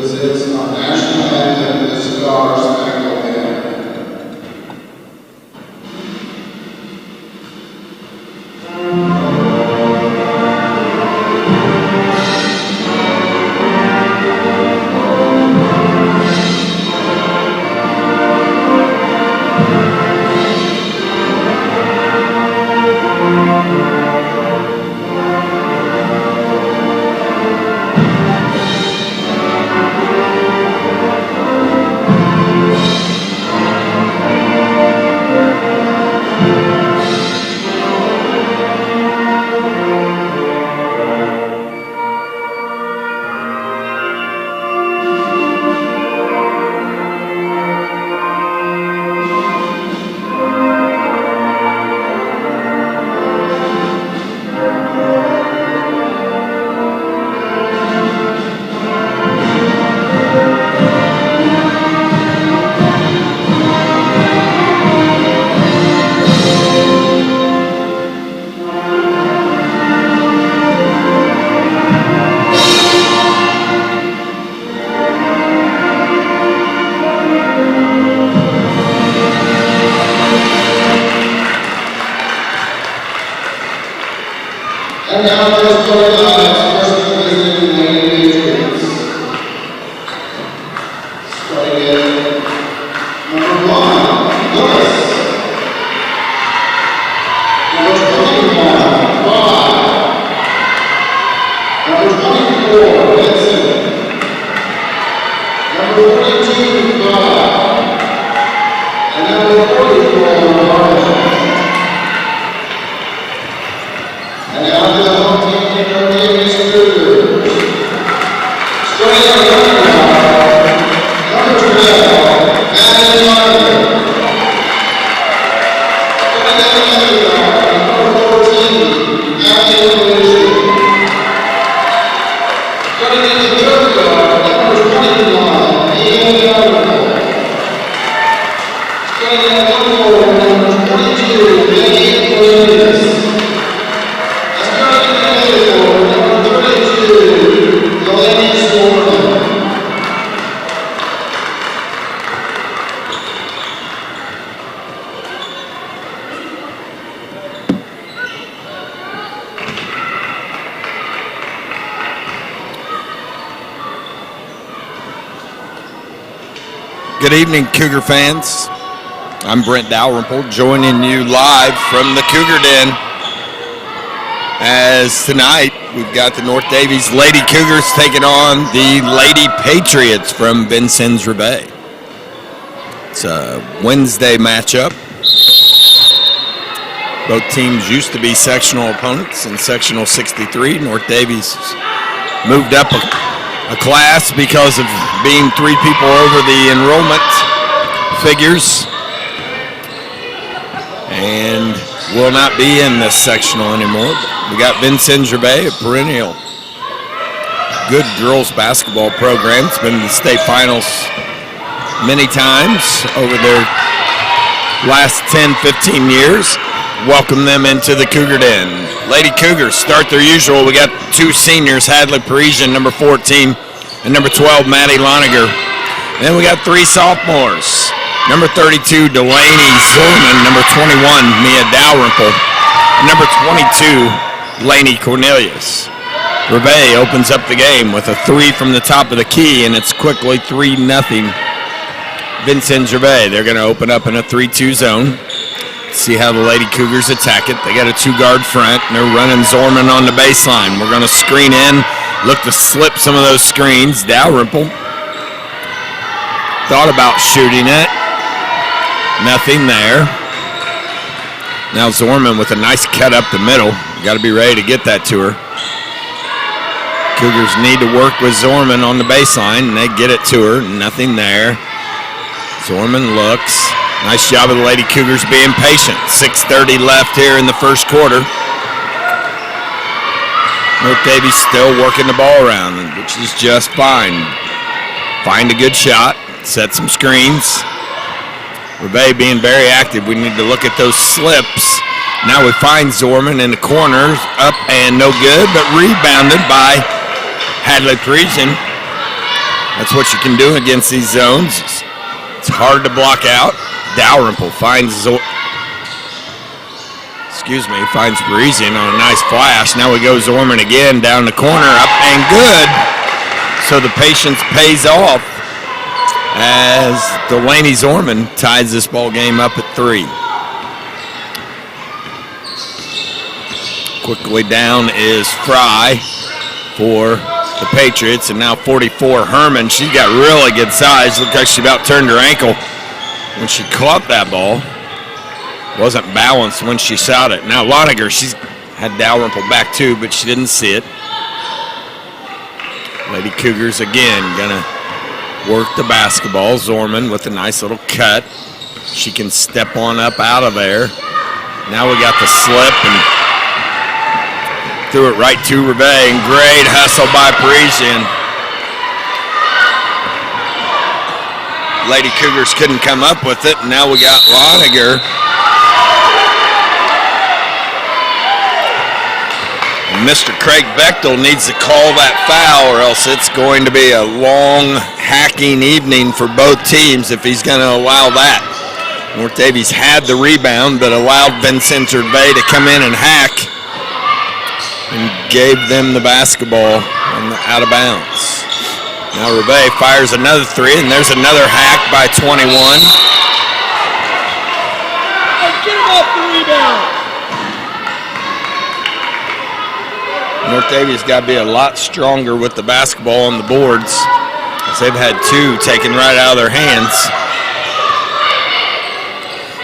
presents our national anthem, the Stars Spangled Banner. And now let's go to Varsity Vincennes Rivet Patriots. Starting in number 1, Lewis. Number 21, 5. Number 24, Vincent. Number 42, 5. And number 44, Martin. And now to the home team, Daviess Cougars. Starting at number 12, Vincennes Rivet. Starting at number 14, Daviess. Starting in the third guard, number 21, Daviess. Starting at number 22, Daviess. Good evening, Cougar fans. I'm Brent Dalrymple, joining you live from the Cougar Den. As tonight, we've got the North Daviess Lady Cougars taking on the Lady Patriots from Vincennes Rivet. It's a Wednesday matchup. Both teams used to be sectional opponents in sectional 63. North Daviess moved up a class because of being 3 people over the enrollment figures, and will not be in this sectional anymore. We got Vincennes Rivet, a perennial good girls basketball program. It's been in the state finals many times over their last 10-15 years. Welcome them into the Cougar Den. Lady Cougars start their usual. We got 2 seniors, Hadley Parisian, number 14, and number 12, Maddie Loniger. And then we got 3 sophomores, number 32, Delaney Zorman, number 21, Mia Dalrymple, and number 22, Lainey Cornelius. Rivet opens up the game with a 3 from the top of the key, and it's quickly 3-0. Vincennes Rivet, they're going to open up in a 3-2 zone. See how the Lady Cougars attack it. They got a 2-guard front, and they're running Zorman on the baseline. We're going to screen in, look to slip some of those screens. Dalrymple thought about shooting it. Nothing there. Now Zorman with a nice cut up the middle. Got to be ready to get that to her. Cougars need to work with Zorman on the baseline, and they get it to her. Nothing there. Zorman looks. Nice job of the Lady Cougars being patient. 6:30 left here in the first quarter. North Daviess still working the ball around, which is just fine. Find a good shot, set some screens. Rivet being very active. We need to look at those slips. Now we find Zorman in the corners, up and no good, but rebounded by Hadley Parisian. That's what you can do against these zones. It's hard to block out. Dalrymple finds finds Parisian on a nice flash. Now we go Zorman again down the corner, up and good. So the patience pays off as Delaney Zorman ties this ball game up at 3. Quickly down is Fry for the Patriots, and now 44 Herman. She's got really good size. Looked like she about turned her ankle when she caught that ball. Wasn't balanced when she shot it. Now Loniger, she's had Dalrymple back too, but she didn't see it. Lady Cougars again gonna work the basketball. Zorman with a nice little cut. She can step on up out of there. Now we got the slip and threw it right to Rivet, and great hustle by Parisian. Lady Cougars couldn't come up with it, and now we got Loniger. And Mr. Craig Bechtel needs to call that foul, or else it's going to be a long, hacking evening for both teams if he's going to allow that. North Daviess had the rebound, but allowed Vincennes Rivet to come in and hack, and gave them the basketball on the out of bounds. Now Rivet fires another 3, and there's another hack by 21. Get him off the rebound. North Daviess got to be a lot stronger with the basketball on the boards, as they've had 2 taken right out of their hands.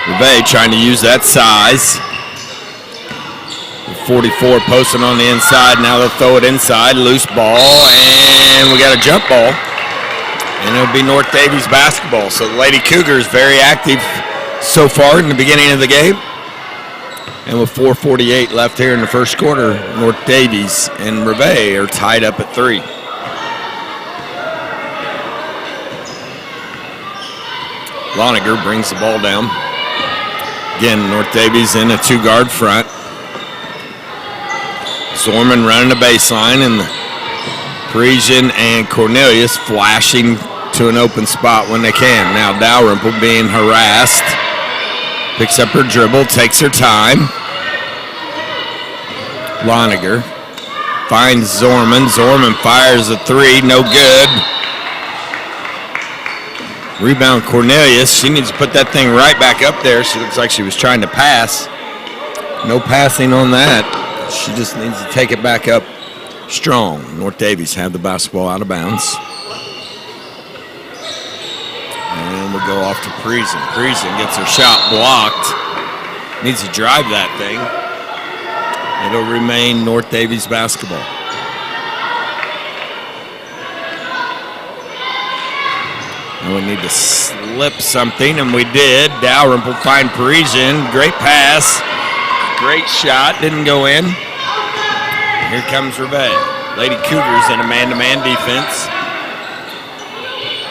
Rivet trying to use that size. 44 posting on the inside. Now they'll throw it inside. Loose ball, and we got a jump ball. And it'll be North Daviess basketball. So the Lady Cougars very active so far in the beginning of the game. And with 4:48 left here in the first quarter, North Daviess and Rivet are tied up at 3. Loniger brings the ball down. Again, North Daviess in a 2-guard front. Zorman running the baseline, and Parisian and Cornelius flashing to an open spot when they can. Now Dalrymple being harassed. Picks up her dribble, takes her time. Loniger finds Zorman. Zorman fires a 3, no good. Rebound Cornelius. She needs to put that thing right back up there. She looks like she was trying to pass. No passing on that. She just needs to take it back up strong. North Daviess have the basketball out of bounds. And we'll go off to Parisian. Parisian gets her shot blocked. Needs to drive that thing. It'll remain North Daviess basketball. And we need to slip something, and we did. Dalrymple find Parisian. Great pass. Great shot. Didn't go in. Here comes Rivet. Lady Cougars in a man-to-man defense.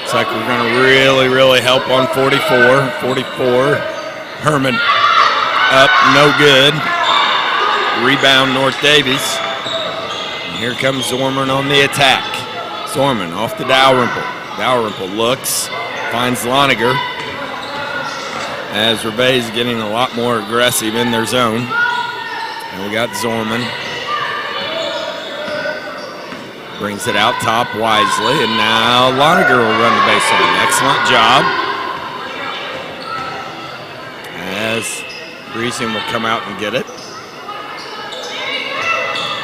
Looks like we're going to really help on 44. 44. Herman up, no good. Rebound North Daviess. And here comes Zorman on the attack. Zorman off to Dalrymple. Dalrymple looks, finds Loniger. As Rivet is getting a lot more aggressive in their zone. And we got Zorman. Brings it out top wisely, and now Loniger will run the baseline. Excellent job. As Parisian will come out and get it.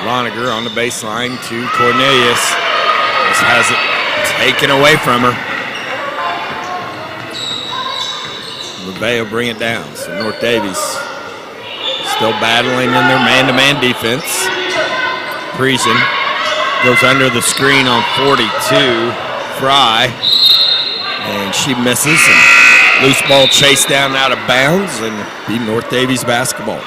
Loniger on the baseline to Cornelius. Just has it taken away from her. Rivet will bring it down. So North Daviess still battling in their man-to-man defense. Parisian goes under the screen on 42, Fry, and she misses. And loose ball chased down out of bounds, and be North Daviess basketball.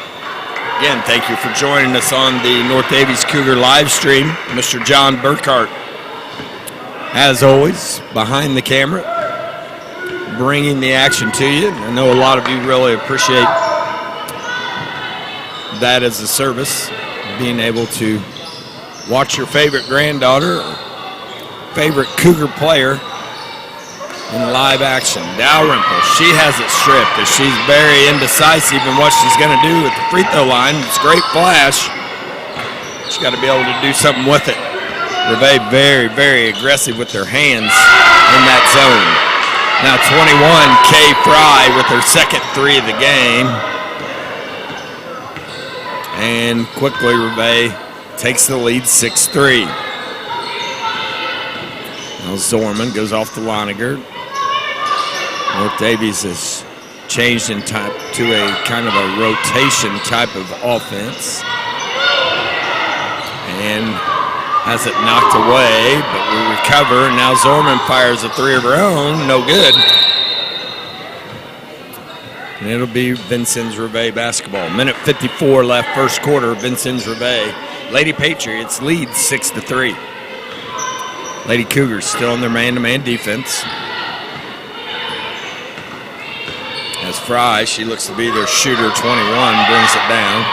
Again, thank you for joining us on the North Daviess Cougar live stream. Mr. John Burkhart, as always, behind the camera, bringing the action to you. I know a lot of you really appreciate that as a service, being able to watch your favorite granddaughter, or favorite Cougar player in live action. Dalrymple, she has it stripped as she's very indecisive in what she's going to do at the free throw line. It's a great flash. She's got to be able to do something with it. Rivet very, very aggressive with their hands in that zone. Now 21, Kay Fry with her second three of the game. And quickly Rivet takes the lead 6-3. Now Zorman goes off to Loniger. North Daviess has changed in type to a kind of a rotation type of offense. And has it knocked away, but we recover. Now Zorman fires a three of her own, no good. And it'll be Vincennes Rivet basketball. Minute 54 left, first quarter, Vincennes Rivet. Lady Patriots lead 6-3. Lady Cougars still on their man-to-man defense. As Fry, she looks to be their shooter, 21, brings it down.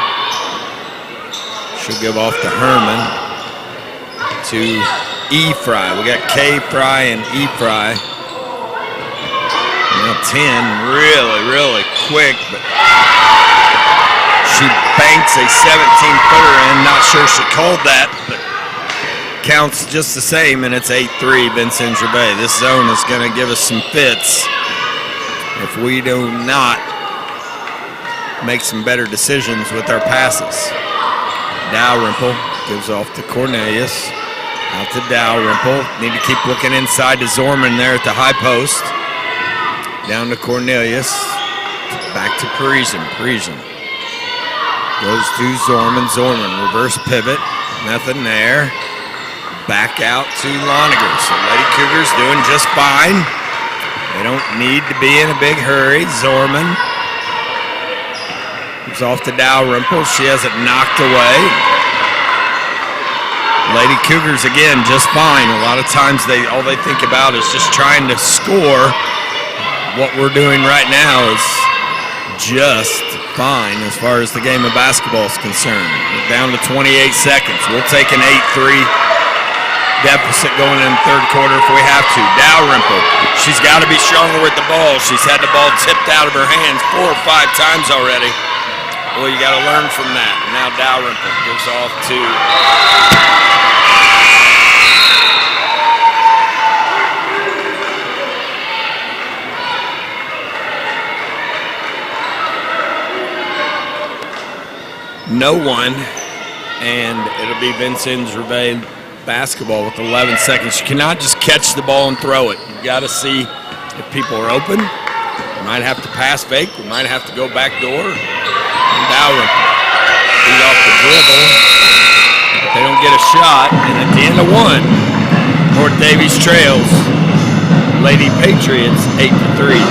She'll give off to Herman, to E. Fry. We got K. Fry and E. Fry. Now 10, really, really quick, but she banks a 17-footer in. Not sure she called that, but counts just the same, and it's 8-3 Vincennes Rivet. This zone is going to give us some fits if we do not make some better decisions with our passes. Dalrymple gives off to Cornelius. Out to Dalrymple. Need to keep looking inside to Zorman there at the high post. Down to Cornelius. Back to Parisian. Parisian goes to Zorman. Zorman, reverse pivot. Nothing there. Back out to Loniger. So Lady Cougars doing just fine. They don't need to be in a big hurry. Zorman comes off to Dalrymple. She has it knocked away. Lady Cougars, again, just fine. A lot of times all they think about is just trying to score. What we're doing right now is just fine as far as the game of basketball is concerned. We're down to 28 seconds. We'll take an 8-3 deficit going in the third quarter if we have to. Dalrymple, she's got to be stronger with the ball. She's had the ball tipped out of her hands 4 or 5 times already. Well, you got to learn from that. Now Dalrymple goes off to no one, and it'll be Vincennes Rivet basketball with 11 seconds. You cannot just catch the ball and throw it. You got to see if people are open. You might have to pass fake. We might have to go back door. And Dalrymple beat off the dribble, but they don't get a shot. And at the end of one, North Daviess trails Lady Patriots 8-3.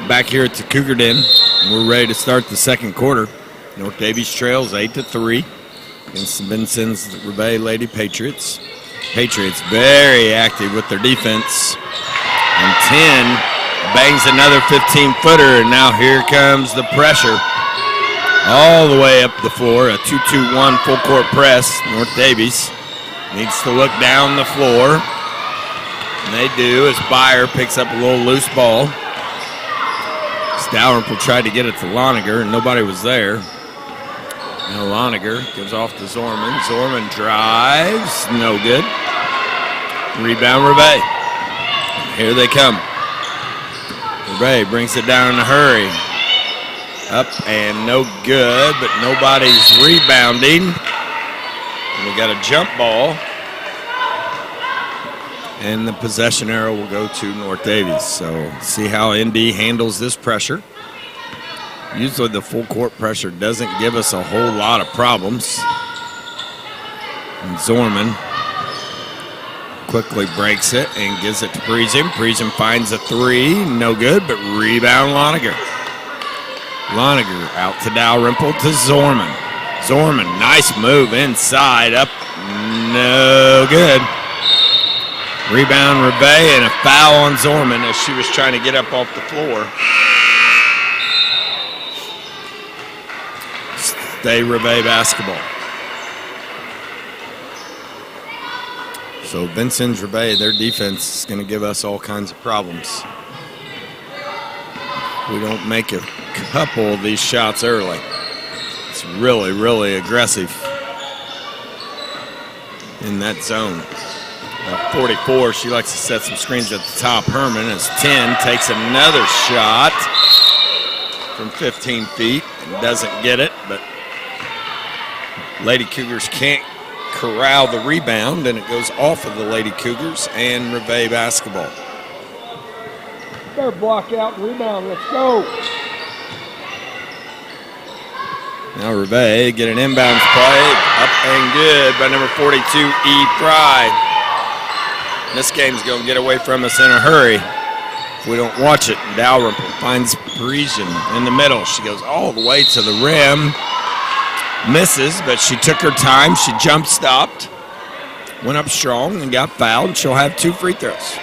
Back here at the Cougar Den, we're ready to start the second quarter. North Daviess trails 8-3 against the Vincennes Rivet Lady Patriots. Patriots very active with their defense. And 10 bangs another 15-footer, and now here comes the pressure all the way up the floor. A 2-2-1 full court press. North Daviess needs to look down the floor. And they do as Byer picks up a little loose ball. Dalrymple tried to get it to Loniger, and nobody was there. Now Loniger gives off to Zorman. Zorman drives, no good. Rebound, Rivet. Here they come. Rivet brings it down in a hurry. Up and no good, but nobody's rebounding. And we got a jump ball. And the possession arrow will go to North Daviess. So see how ND handles this pressure. Usually the full court pressure doesn't give us a whole lot of problems. And Zorman quickly breaks it and gives it to Parisian. Parisian finds a three, no good, but rebound Loniger. Loniger out to Dalrymple to Zorman. Zorman, nice move inside, up, no good. Rebound Rivet and a foul on Zorman as she was trying to get up off the floor. Stay Rivet basketball. So Vincennes Rivet, their defense is going to give us all kinds of problems. We don't make a couple of these shots early. It's really, really aggressive in that zone. 44, she likes to set some screens at the top. Herman as 10 takes another shot from 15 feet and doesn't get it, but Lady Cougars can't corral the rebound, and it goes off of the Lady Cougars and Rivet basketball. Better block out and rebound. Let's go. Now Rivet get an inbounds play, up and good by number 42, E. Fry. This game's going to get away from us in a hurry if we don't watch it. Dalrymple finds Parisian in the middle. She goes all the way to the rim. Misses, but she took her time. She jump stopped, went up strong, and got fouled. She'll have 2 free throws.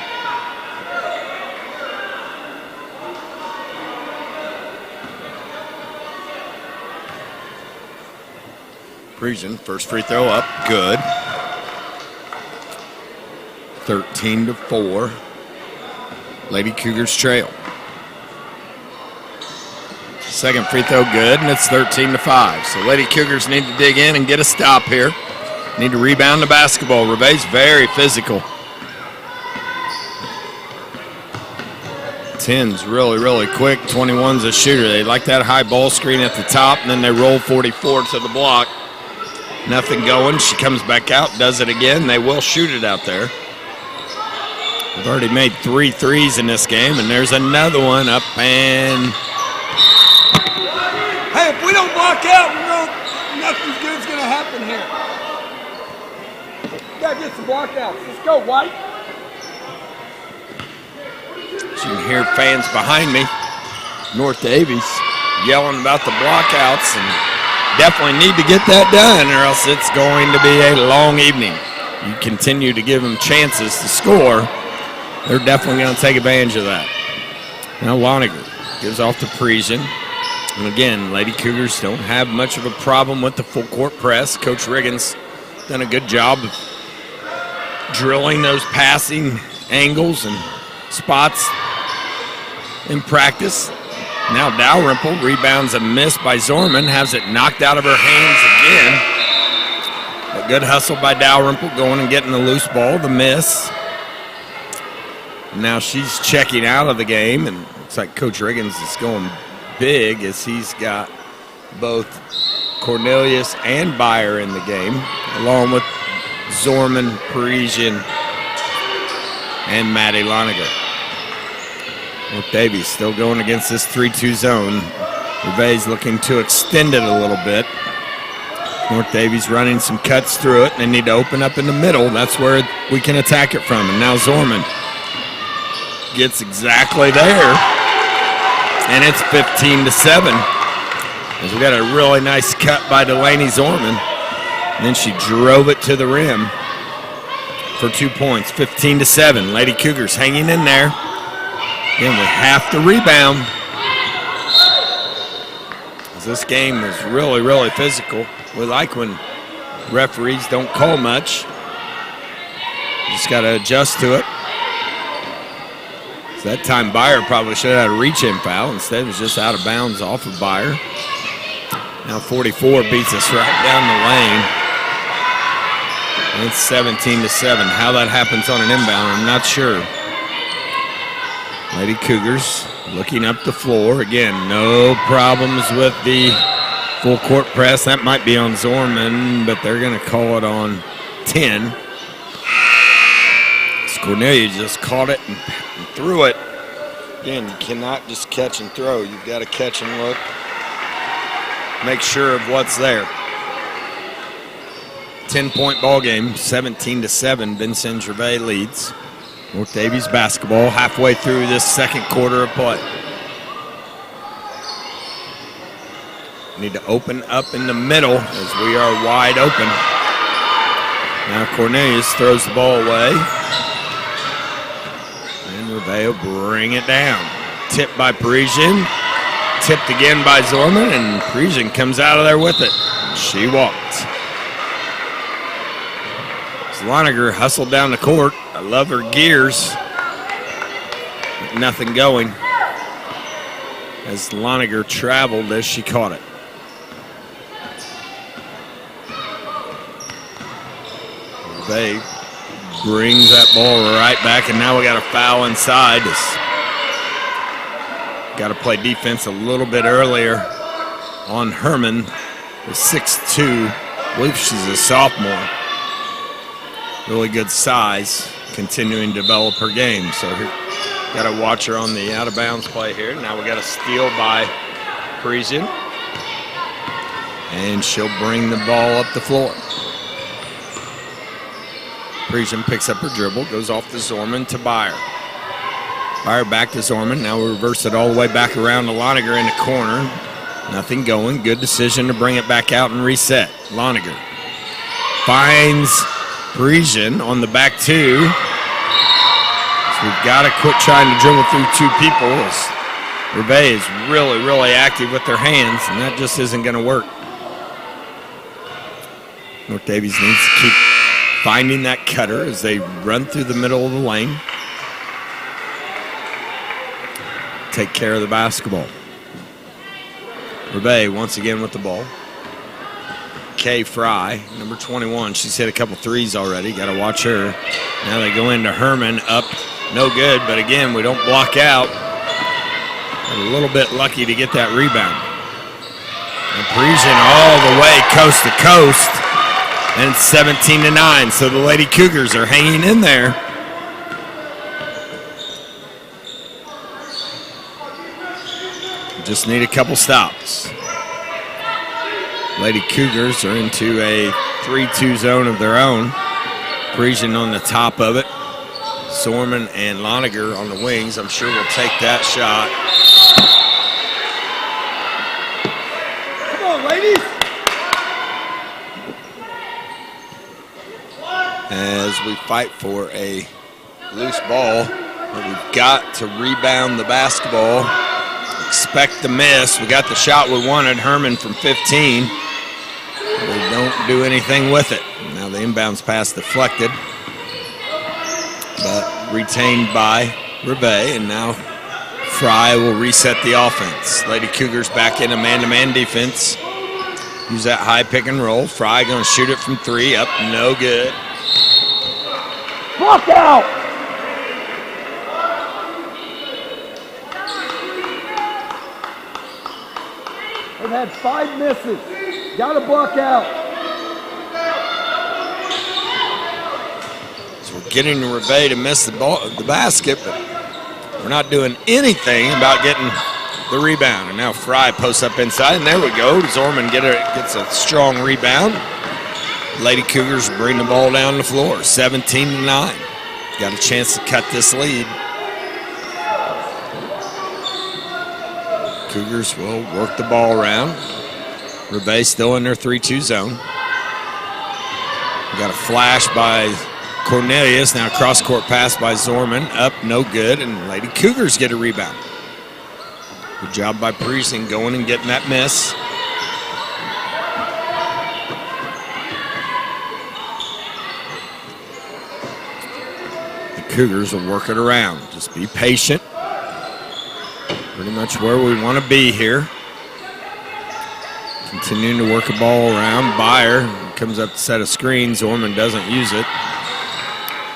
Parisian, first free throw up, good. 13-4. Lady Cougars trail. Second free throw good, and it's 13-5. So Lady Cougars need to dig in and get a stop here. Need to rebound the basketball. Rivet's very physical. 10's really, really quick. 21's a shooter. They like that high ball screen at the top, and then they roll 44 to the block. Nothing going. She comes back out, does it again. They will shoot it out there. We've already made 3 threes in this game, and there's another one up and... Hey, if we don't block out, nothing good's going to happen here. We got to get some blockouts. Let's go, White. You can hear fans behind me. North Daviess yelling about the blockouts, and definitely need to get that done, or else it's going to be a long evening. You continue to give them chances to score, they're definitely going to take advantage of that. Now Loniger gives off to Parisian. And again, Lady Cougars don't have much of a problem with the full court press. Coach Riggins done a good job of drilling those passing angles and spots in practice. Now Dalrymple rebounds a miss by Zorman, has it knocked out of her hands again. A good hustle by Dalrymple going and getting the loose ball, the miss. Now she's checking out of the game, and looks like Coach Riggins is going big as he's got both Cornelius and Byer in the game, along with Zorman, Parisian, and Maddie Loniger. North Daviess still going against this 3-2 zone. Rivet's looking to extend it a little bit. North Daviess running some cuts through it. They need to open up in the middle. That's where we can attack it from. And now Zorman gets exactly there. And it's 15-7. As we got a really nice cut by Delaney Zorman. And then she drove it to the rim for 2 points. 15-7. Lady Cougars hanging in there. Again, we have to rebound. because this game is really, really physical. We like when referees don't call much. Just got to adjust to it. So that time Beyer probably should have had a reach-in foul. Instead, it was just out of bounds off of Beyer. Now 44 beats us right down the lane. And it's 17-7. How that happens on an inbound, I'm not sure. Lady Cougars looking up the floor. Again, no problems with the full court press. That might be on Zorman, but they're going to call it on 10. Cornelia just caught it and threw it. Again, you cannot just catch and throw. You've got to catch and look. Make sure of what's there. 10-point ball game, 17-7. Vincennes Rivet leads. North Daviess basketball halfway through this second quarter of play. Need to open up in the middle as we are wide open. Now Cornelius throws the ball away. And Rivet will bring it down. Tipped by Parisian. Tipped again by Zorman, and Parisian comes out of there with it. She walked. Sloniger hustled down the court. I love her gears. But nothing going. As Sloniger traveled as she caught it. Rivet brings that ball right back, and now we got a foul inside. Got to play defense a little bit earlier on Herman, the 6'2". I believe she's a sophomore. Really good size, continuing to develop her game. So got to watch her on the out-of-bounds play here. Now we got a steal by Parisian, and she'll bring the ball up the floor. Parisian picks up her dribble, goes off to Zorman to Beyer. Beyer back to Zorman. Now we reverse it all the way back around to Loniger in the corner. Nothing going. Good decision to bring it back out and reset. Loniger finds Parisian on the back two. So we've got to quit trying to dribble through two people. Rivet is really, really active with their hands, and that just isn't going to work. North Daviess needs to keep finding that cutter as they run through the middle of the lane. Take care of the basketball. Rivet once again with the ball. Kay Fry, number 21. She's hit a couple threes already. Got to watch her. Now they go into Herman. Up, no good. But again, we don't block out. A little bit lucky to get that rebound. And Parisian all the way coast to coast. And it's 17-9. So the Lady Cougars are hanging in there. Just need a couple stops. Lady Cougars are into a 3-2 zone of their own. Parisian on the top of it. Zorman and Loniger on the wings. I'm sure we'll take that shot. Come on, ladies. As we fight for a loose ball, but we've got to rebound the basketball. Expect the miss. We got the shot we wanted, Herman from 15. They don't do anything with it. Now the inbounds pass deflected, but retained by Rivet, and now Fry will reset the offense. Lady Cougars back in a man-to-man defense. Use that high pick and roll. Fry going to shoot it from three. Up, no good. Block out. They've had 5 misses. Got to block out. So we're getting Rivet to miss the basket, but we're not doing anything about getting the rebound. And now Fry posts up inside, and there we go. Zorman gets a strong rebound. Lady Cougars bring the ball down the floor, 17-9. Got a chance to cut this lead. Cougars will work the ball around. Rivet still in their 3-2 zone. We got a flash by Cornelius. Now cross-court pass by Zorman. Up, no good, and Lady Cougars get a rebound. Good job by Parisian going and getting that miss. Cougars will work it around. Just be patient. Pretty much where we want to be here. Continuing to work the ball around. Byer comes up to set a screen. Zorman doesn't use it.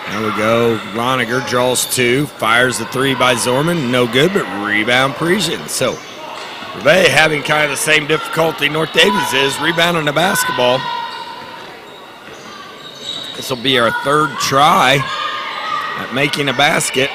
There we go. Roniger draws two. Fires the three by Zorman. No good, but rebound Parisian. So Rivet having kind of the same difficulty North Daviess is, rebounding the basketball. This will be our third try at making a basket.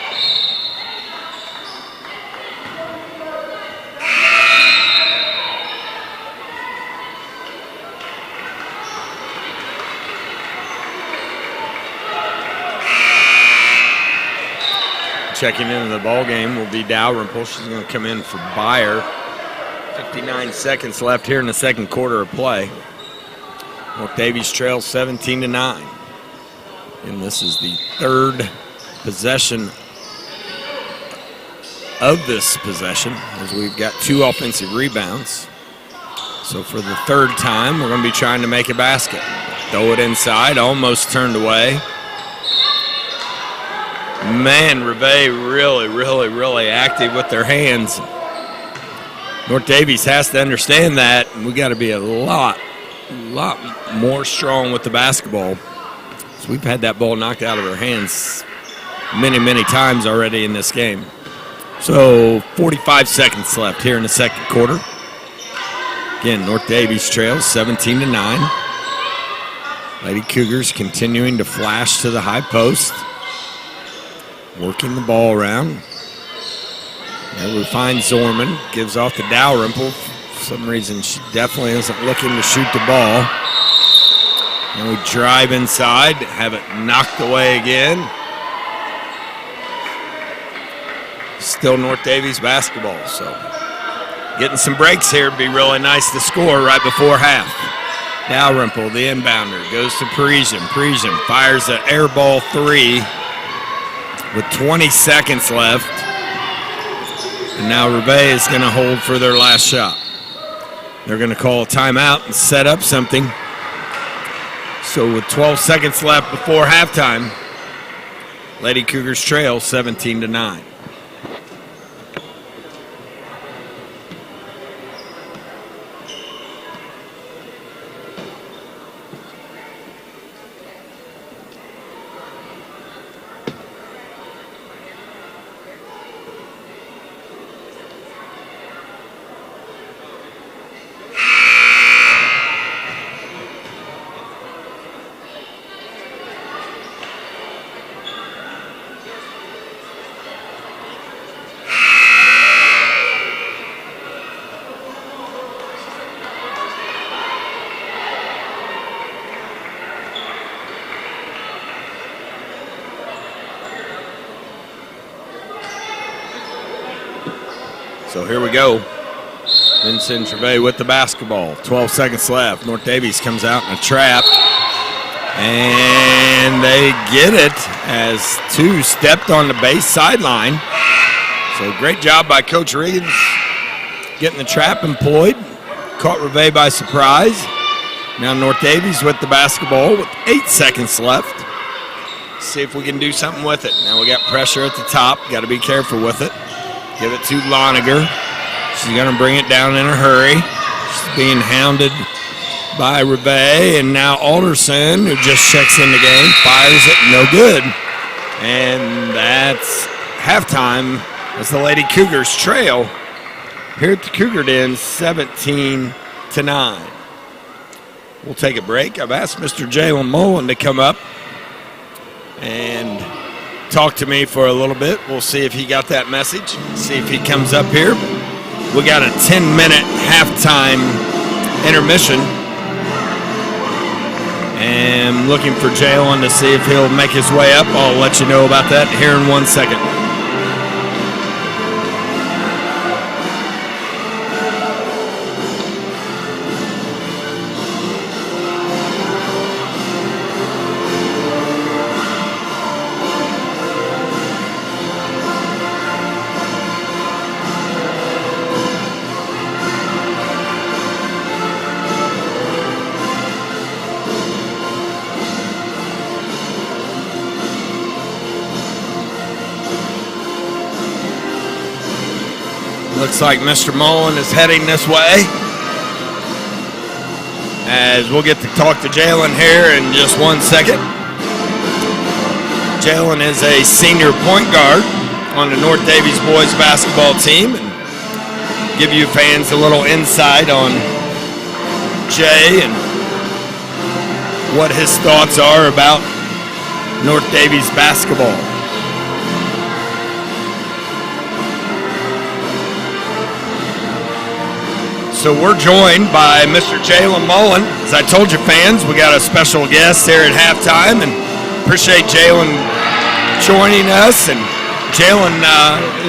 Checking into the ball game will be Dalrymple. She's going to come in for Byer. 59 seconds left here in the second quarter of play. North Daviess trails 17-9. And this is the third possession of this possession, as we've got two offensive rebounds. So for the third time, we're going to be trying to make a basket. Throw it inside, almost turned away. Man, Rivet really active with their hands. North Daviess has to understand that, and we got to be a lot more strong with the basketball. So we've had that ball knocked out of our hands many times already in this game. So 45 seconds left here in the second quarter. Again, North Daviess trails 17-9. Lady Cougars continuing to flash to the high post. Working the ball around. And we find Zorman. Gives off to Dalrymple. For some reason, she definitely isn't looking to shoot the ball. And we drive inside. Have it knocked away again. Still North Daviess basketball. So getting some breaks here would be really nice to score right before half. Dalrymple, the inbounder, goes to Parisian. Parisian fires an air ball three. With 20 seconds left. And now Rivet is going to hold for their last shot. They're going to call a timeout and set up something. So with 12 seconds left before halftime, Lady Cougars trail 17-9. So here we go. Vincennes Rivet with the basketball. 12 seconds left. North Daviess comes out in a trap. And they get it as two stepped on the base sideline. So great job by Coach Riggins getting the trap employed. Caught Rivet by surprise. Now North Daviess with the basketball with 8 seconds left. See if we can do something with it. Now we got pressure at the top. Got to be careful with it. Give it to Loniger. She's going to bring it down in a hurry. She's being hounded by Rivet. And now Alderson, who just checks in the game, fires it. No good. And that's halftime as the Lady Cougars trail here at the Cougar Den 17-9. We'll take a break. I've asked Mr. Jalen Mullen to come up and talk to me for a little bit. We'll see if he got that message, see if he comes up here. We got a 10-minute halftime intermission. And looking for Jalen to see if he'll make his way up. I'll let you know about that here in 1 second. Looks like Mr. Mullen is heading this way. As we'll get to talk to Jalen here in just 1 second. Jalen is a senior point guard on the North Daviess boys basketball team, and give you fans a little insight on Jay and what his thoughts are about North Daviess basketball. So we're joined by Mr. Jalen Mullen. As I told you, fans, we got a special guest here at halftime, and appreciate Jalen joining us. And Jalen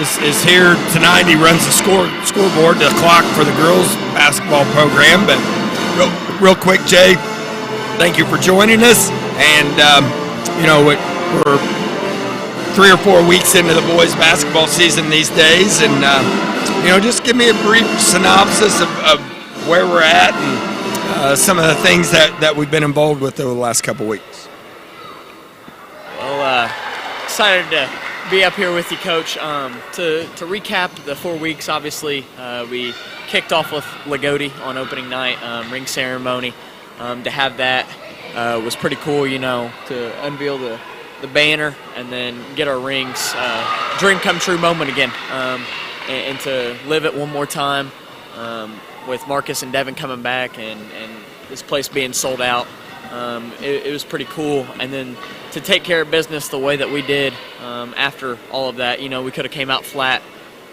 is here tonight. He runs the scoreboard, the clock for the girls basketball program. But real quick, Jay, thank you for joining us. And we're 3 or 4 weeks into the boys basketball season these days, and just give me a brief synopsis of where we're at and some of the things that we've been involved with over the last couple weeks. Well, excited to be up here with you, Coach. To recap the 4 weeks, obviously, we kicked off with Lagodi on opening night, ring ceremony. To have that was pretty cool, to unveil the banner and then get our rings. Dream come true moment again. And to live it one more time with Marcus and Devin coming back and this place being sold out. It was pretty cool. And then to take care of business the way that we did after all of that, we could have came out flat,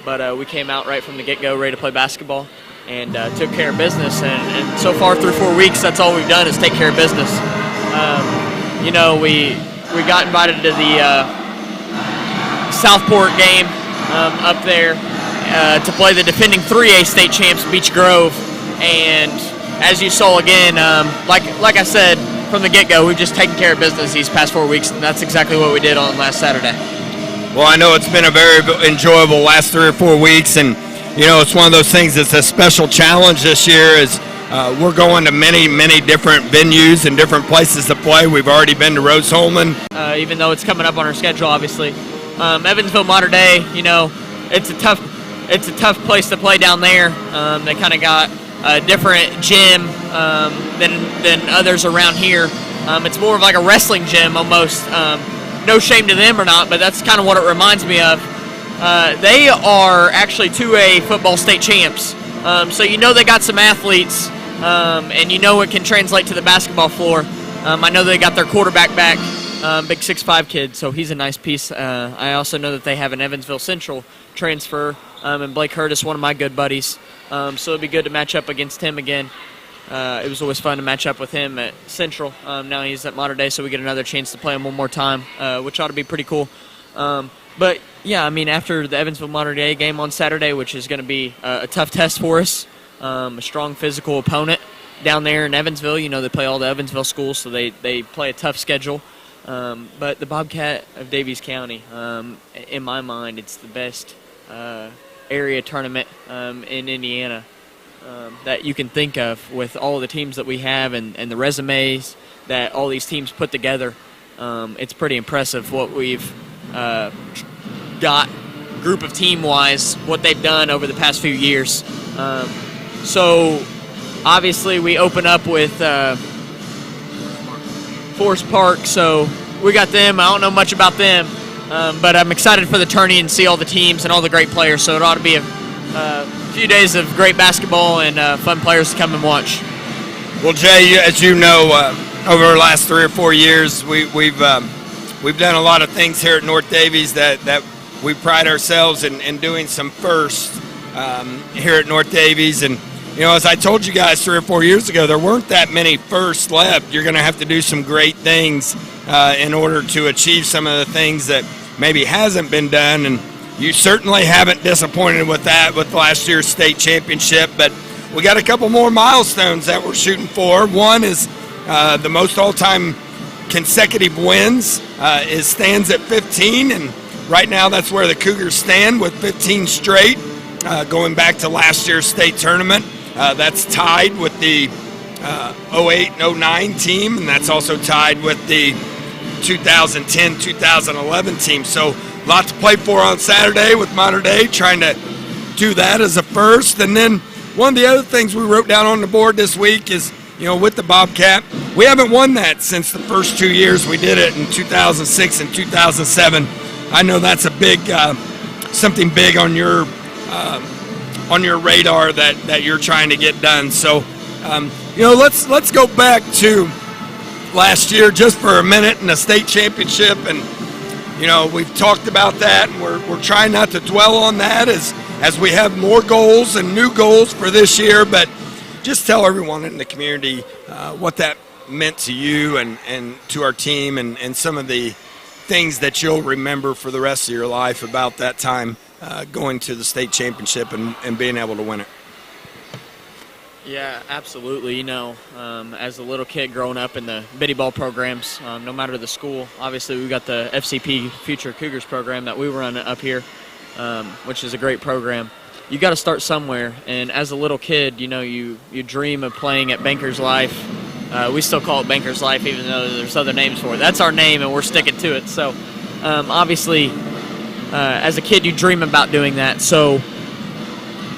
but we came out right from the get-go ready to play basketball and took care of business. And so far through 4 weeks, that's all we've done is take care of business. We got invited to the Southport game up there to play the defending 3A state champs, Beech Grove. And as you saw again, like I said from the get-go, we've just taken care of business these past 4 weeks, and that's exactly what we did on last Saturday. Well, I know it's been a very enjoyable last 3 or 4 weeks, and it's one of those things that's a special challenge this year is we're going to many different venues and different places to play. We've already been to Rose-Hulman. Even though it's coming up on our schedule, obviously. Evansville Mater Dei, it's a tough place to play down there. They kind of got a different gym than others around here. It's more of like a wrestling gym almost. No shame to them or not, but that's kind of what it reminds me of. They are actually 2A football state champs. So they got some athletes, and it can translate to the basketball floor. I know they got their quarterback back, big 6'5" kid, so he's a nice piece. I also know that they have an Evansville Central transfer, and Blake Curtis, one of my good buddies. So it'd be good to match up against him again. It was always fun to match up with him at Central. Now he's at Mater Dei, so we get another chance to play him one more time, which ought to be pretty cool. But, yeah, after the Evansville Mater Dei game on Saturday, which is going to be a tough test for us, a strong physical opponent down there in Evansville. They play all the Evansville schools, so they play a tough schedule. But the Bobcat of Daviess County, in my mind, it's the best area tournament in Indiana that you can think of with all the teams that we have and the resumes that all these teams put together. It's pretty impressive what we've got group of team-wise, what they've done over the past few years. So obviously we open up with Forest Park, so we got them. I don't know much about them, but I'm excited for the tourney and see all the teams and all the great players, so it ought to be a few days of great basketball and fun players to come and watch. Well, Jay, as you know, over the last 3 or 4 years, we've done a lot of things here at North Daviess that we pride ourselves in doing some firsts here at North Daviess. And, as I told you guys 3 or 4 years ago, there weren't that many firsts left. You're going to have to do some great things in order to achieve some of the things that maybe hasn't been done. And you certainly haven't disappointed with that with last year's state championship. But we got a couple more milestones that we're shooting for. One is the most all-time consecutive wins stands at 15, and right now that's where the Cougars stand with 15 straight, going back to last year's state tournament. That's tied with the 08 and 09 team, and that's also tied with the 2010-2011 team. So a lot to play for on Saturday with Mater Dei, trying to do that as a first. And then one of the other things we wrote down on the board this week is, with the Bobcat, we haven't won that since the first 2 years we did it in 2006 and 2007. I know that's a big, something big on your radar that you're trying to get done. So, let's go back to last year just for a minute in the state championship. And, we've talked about that, and we're trying not to dwell on that as we have more goals and new goals for this year. But just tell everyone in the community what that meant to you and to our team and some of the things that you'll remember for the rest of your life about that time going to the state championship and being able to win it. Yeah, absolutely. As a little kid growing up in the biddy ball programs, no matter the school, obviously we got the FCP Future Cougars program that we run up here, which is a great program. You got to start somewhere, and as a little kid, you dream of playing at Banker's Life. We still call it Banker's Life, even though there's other names for it. That's our name, and we're sticking to it. So, obviously, as a kid, you dream about doing that. So,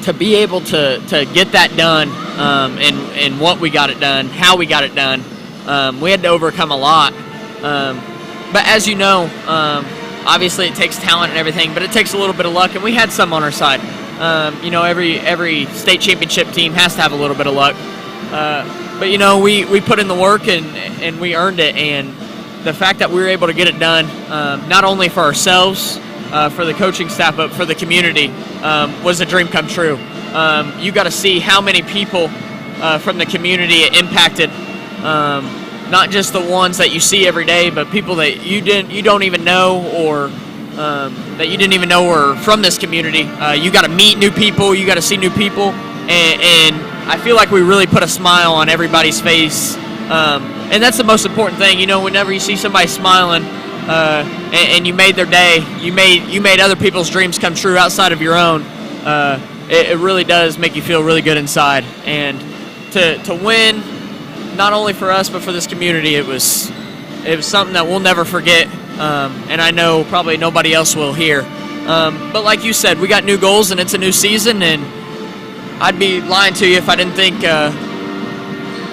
to be able to get that done, and what we got it done, how we got it done, we had to overcome a lot. But as you know, obviously it takes talent and everything, but it takes a little bit of luck, and we had some on our side. Every state championship team has to have a little bit of luck. But we put in the work and we earned it, and the fact that we were able to get it done, not only for ourselves, for the coaching staff, but for the community, was a dream come true. You got to see how many people from the community it impacted, not just the ones that you see every day, but people that you don't even know, or that you didn't even know were from this community. You got to meet new people, you got to see new people, and I feel like we really put a smile on everybody's face, and that's the most important thing. Whenever you see somebody smiling, and you made their day, you made other people's dreams come true outside of your own. It really does make you feel really good inside, and to win, not only for us but for this community, it was something that we'll never forget, and I know probably nobody else will here. But like you said, we got new goals, and it's a new season, and I'd be lying to you if I didn't think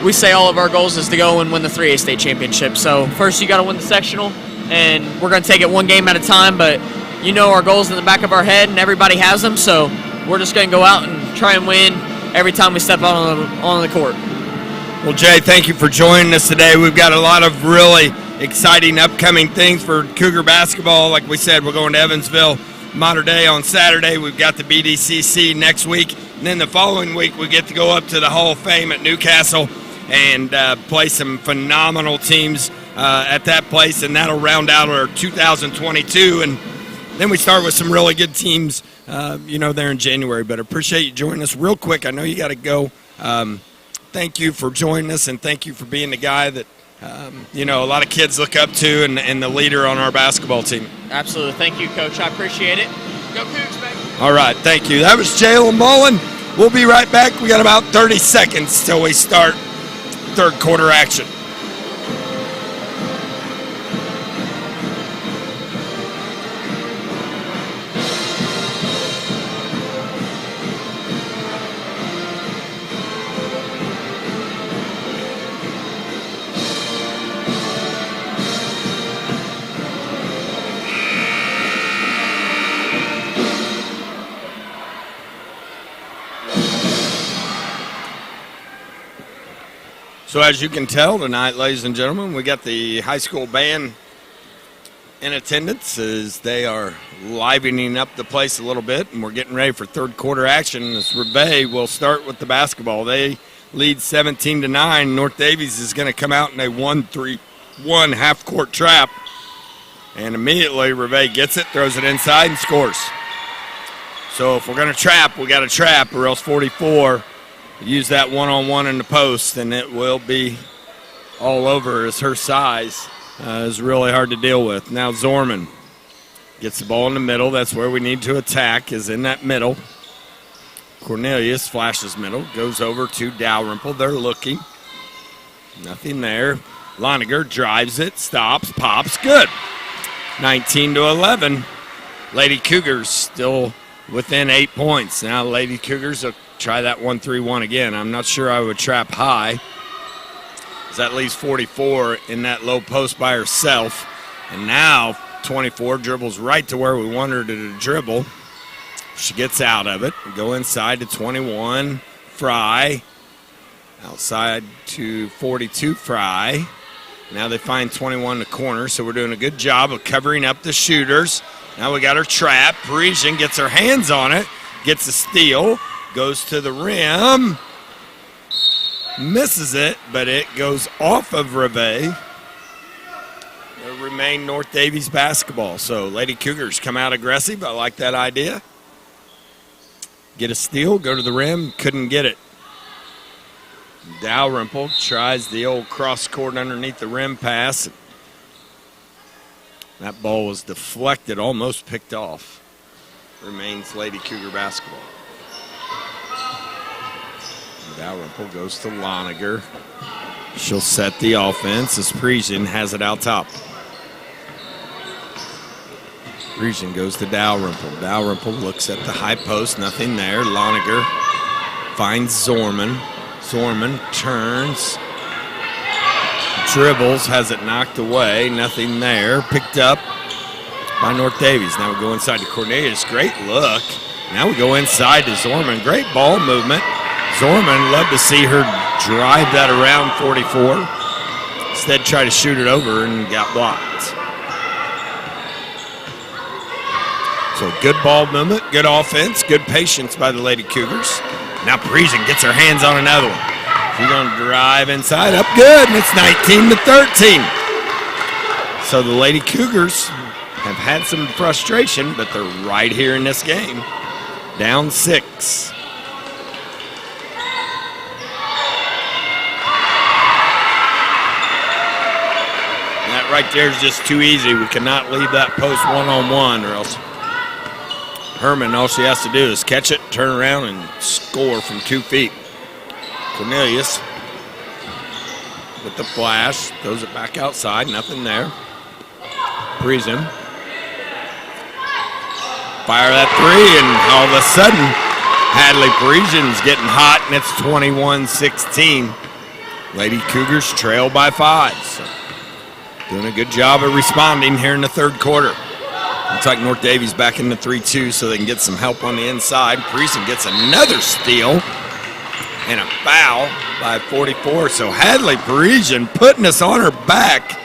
we say all of our goals is to go and win the 3A state championship. So first you got to win the sectional, and we're going to take it one game at a time, but our goals in the back of our head, and everybody has them, so we're just going to go out and try and win every time we step out on the court. Well, Jay, thank you for joining us today. We've got a lot of really exciting upcoming things for Cougar basketball. Like we said, we're going to Evansville, Mater Dei on Saturday. We've got the BDCC next week. And then the following week, we get to go up to the Hall of Fame at Newcastle and play some phenomenal teams at that place, and that'll round out our 2022. And then we start with some really good teams, there in January. But I appreciate you joining us real quick. I know you got to go. Thank you for joining us, and thank you for being the guy that, a lot of kids look up to and the leader on our basketball team. Absolutely. Thank you, Coach. I appreciate it. Go Cougs, baby. All right, thank you. That was Jalen Mullen. We'll be right back. We got about 30 seconds till we start third quarter action. So as you can tell tonight, ladies and gentlemen, we got the high school band in attendance as they are livening up the place a little bit, and we're getting ready for third quarter action. As Rivet will start with the basketball. They lead 17-9. North Daviess is going to come out in a 1-3-1 half-court trap. And immediately Rivet gets it, throws it inside, and scores. So if we're going to trap, we got to trap, or else 44 use that one-on-one in the post, and it will be all over, as her size is really hard to deal with. Now Zorman gets the ball in the middle. That's where we need to attack, is in that middle. Cornelius flashes middle, goes over to Dalrymple. They're looking. Nothing there. Loniger drives it, stops, pops, good. 19-11. Lady Cougars still within 8 points. Now Lady Cougars will try that 1-3-1 again. I'm not sure I would trap high. That leaves 44 in that low post by herself. And now 24 dribbles right to where we want her to dribble. She gets out of it. We go inside to 21. Fry. Outside to 42. Fry. Now they find 21 in the corner, so we're doing a good job of covering up the shooters. Now we got her trap. Parisian gets her hands on it. Gets a steal. Goes to the rim. Misses it, but it goes off of Rivet. It'll remain North Daviess basketball. So Lady Cougars come out aggressive. I like that idea. Get a steal, go to the rim, couldn't get it. Dalrymple tries the old cross court underneath the rim pass. That ball was deflected, almost picked off. Remains Lady Cougar basketball. Dalrymple goes to Loniger. She'll set the offense as Parisian has it out top. Parisian goes to Dalrymple. Dalrymple looks at the high post, nothing there. Loniger finds Zorman. Zorman turns, dribbles, has it knocked away, nothing there. Picked up by North Daviess. Now we go inside to Cornelius. Great look. Now we go inside to Zorman. Great ball movement. Zorman, love to see her drive that around 44. Instead, try to shoot it over and got blocked. So good ball movement, good offense, good patience by the Lady Cougars. Now Parisian gets her hands on another one. She's going to drive inside, up good, and it's 19-13. So the Lady Cougars have had some frustration, but they're right here in this game. Down 6. That right there is just too easy. We cannot leave that post one-on-one, or else Herman, all she has to do is catch it, turn around, and score from 2 feet. Cornelius with the flash, throws it back outside, nothing there. Parisian. Fire that three, and all of a sudden, Hadley Parisian's getting hot, and it's 21-16. Lady Cougars trail by 5. So doing a good job of responding here in the third quarter. Looks like North Daviess back in the 3-2 so they can get some help on the inside. Parisian gets another steal and a foul by 44. So Hadley Parisian putting us on her back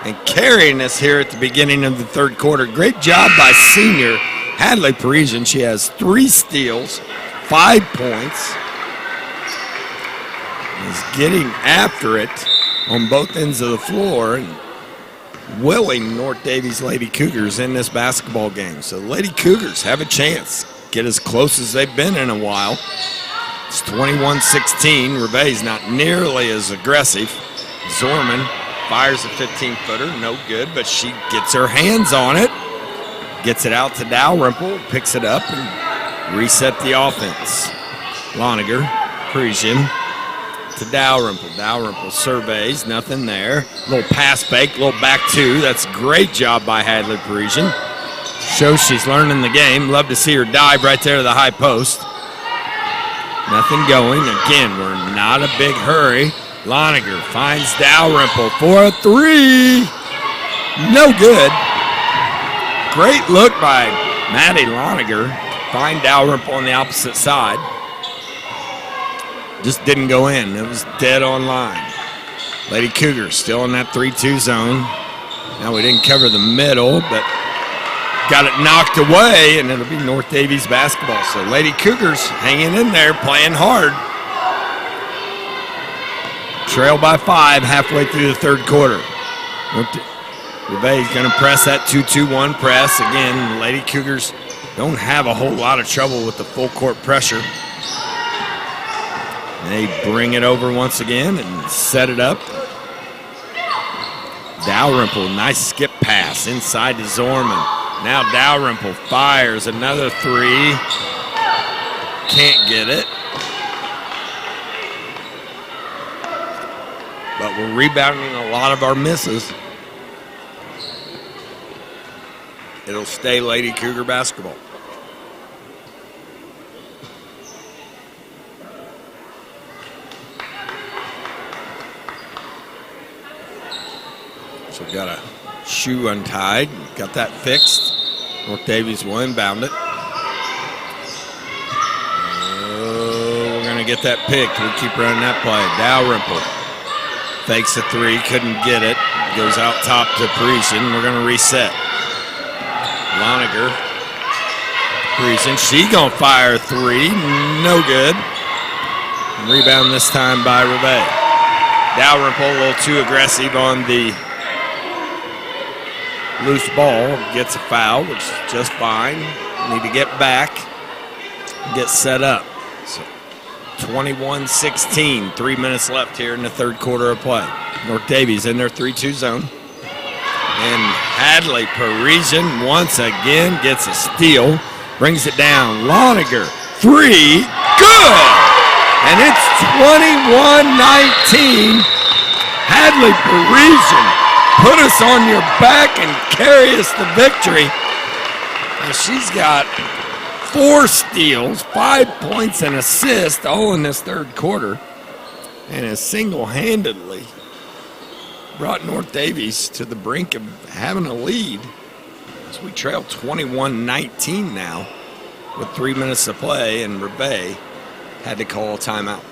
and carrying us here at the beginning of the third quarter. Great job by senior Hadley Parisian. She has 3 steals, 5 points. Is getting after it on both ends of the floor and willing North Daviess Lady Cougars in this basketball game. So the Lady Cougars have a chance. Get as close as they've been in a while. It's 21-16. Rivet's not nearly as aggressive. Zorman fires a 15-footer. No good, but she gets her hands on it. Gets it out to Dalrymple. Picks it up and reset the offense. Loniger, Parisian to Dalrymple. Dalrymple surveys, nothing there. Little pass fake, little back 2. That's a great job by Hadley Parisian. Shows she's learning the game. Love to see her dive right there to the high post. Nothing going. Again, we're not a big hurry. Loniger finds Dalrymple for a 3. No good. Great look by Maddie Loniger. Find Dalrymple on the opposite side. Just didn't go in. It was dead on line. Lady Cougars still in that 3-2 zone. Now we didn't cover the middle, but got it knocked away, and it'll be North Daviess basketball. So Lady Cougars hanging in there, playing hard. Trail by 5 halfway through the third quarter. Rivet's going to press that 2-2-1 press. Again, Lady Cougars don't have a whole lot of trouble with the full court pressure. They bring it over once again and set it up. Dalrymple, nice skip pass inside to Zorman. Now Dalrymple fires another 3. Can't get it. But we're rebounding a lot of our misses. It'll stay Lady Cougar basketball. got a shoe untied. Got that fixed. North Daviess will inbound it. We're going to get that picked. We keep running that play. Dalrymple fakes a three. Couldn't get it. Goes out top to Parisian. We're going to reset. Loniger. Parisian. She going to fire a three. No good. Rebound this time by Rivet. Dalrymple a little too aggressive on the loose ball. Gets a foul, which is just fine. Need to get back. Get set up. So 21-16. 3 minutes left here in the third quarter of play. North Daviess in their 3-2 zone. And Hadley Parisian once again gets a steal. Brings it down. Loniger. Three. Good! And it's 21-19. Hadley Parisian, put us on your back and carry us to victory. And she's got 4 steals, 5 points, and assists, all in this third quarter, and has single-handedly brought North Daviess to the brink of having a lead. As we trail 21-19 now with 3 minutes to play, and Rivet had to call a timeout.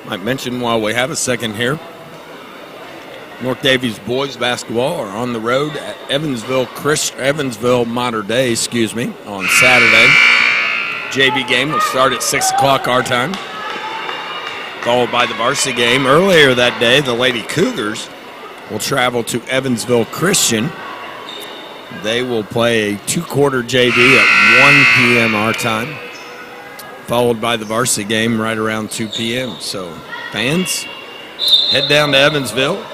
Might mention while we have a second here, North Daviess boys basketball are on the road at Evansville Mater Dei, on Saturday. JV game will start at 6 o'clock our time, followed by the varsity game. Earlier that day, the Lady Cougars will travel to Evansville Christian. They will play a 2-quarter JV at 1 p.m. our time, followed by the varsity game right around 2 p.m. So fans, head down to Evansville.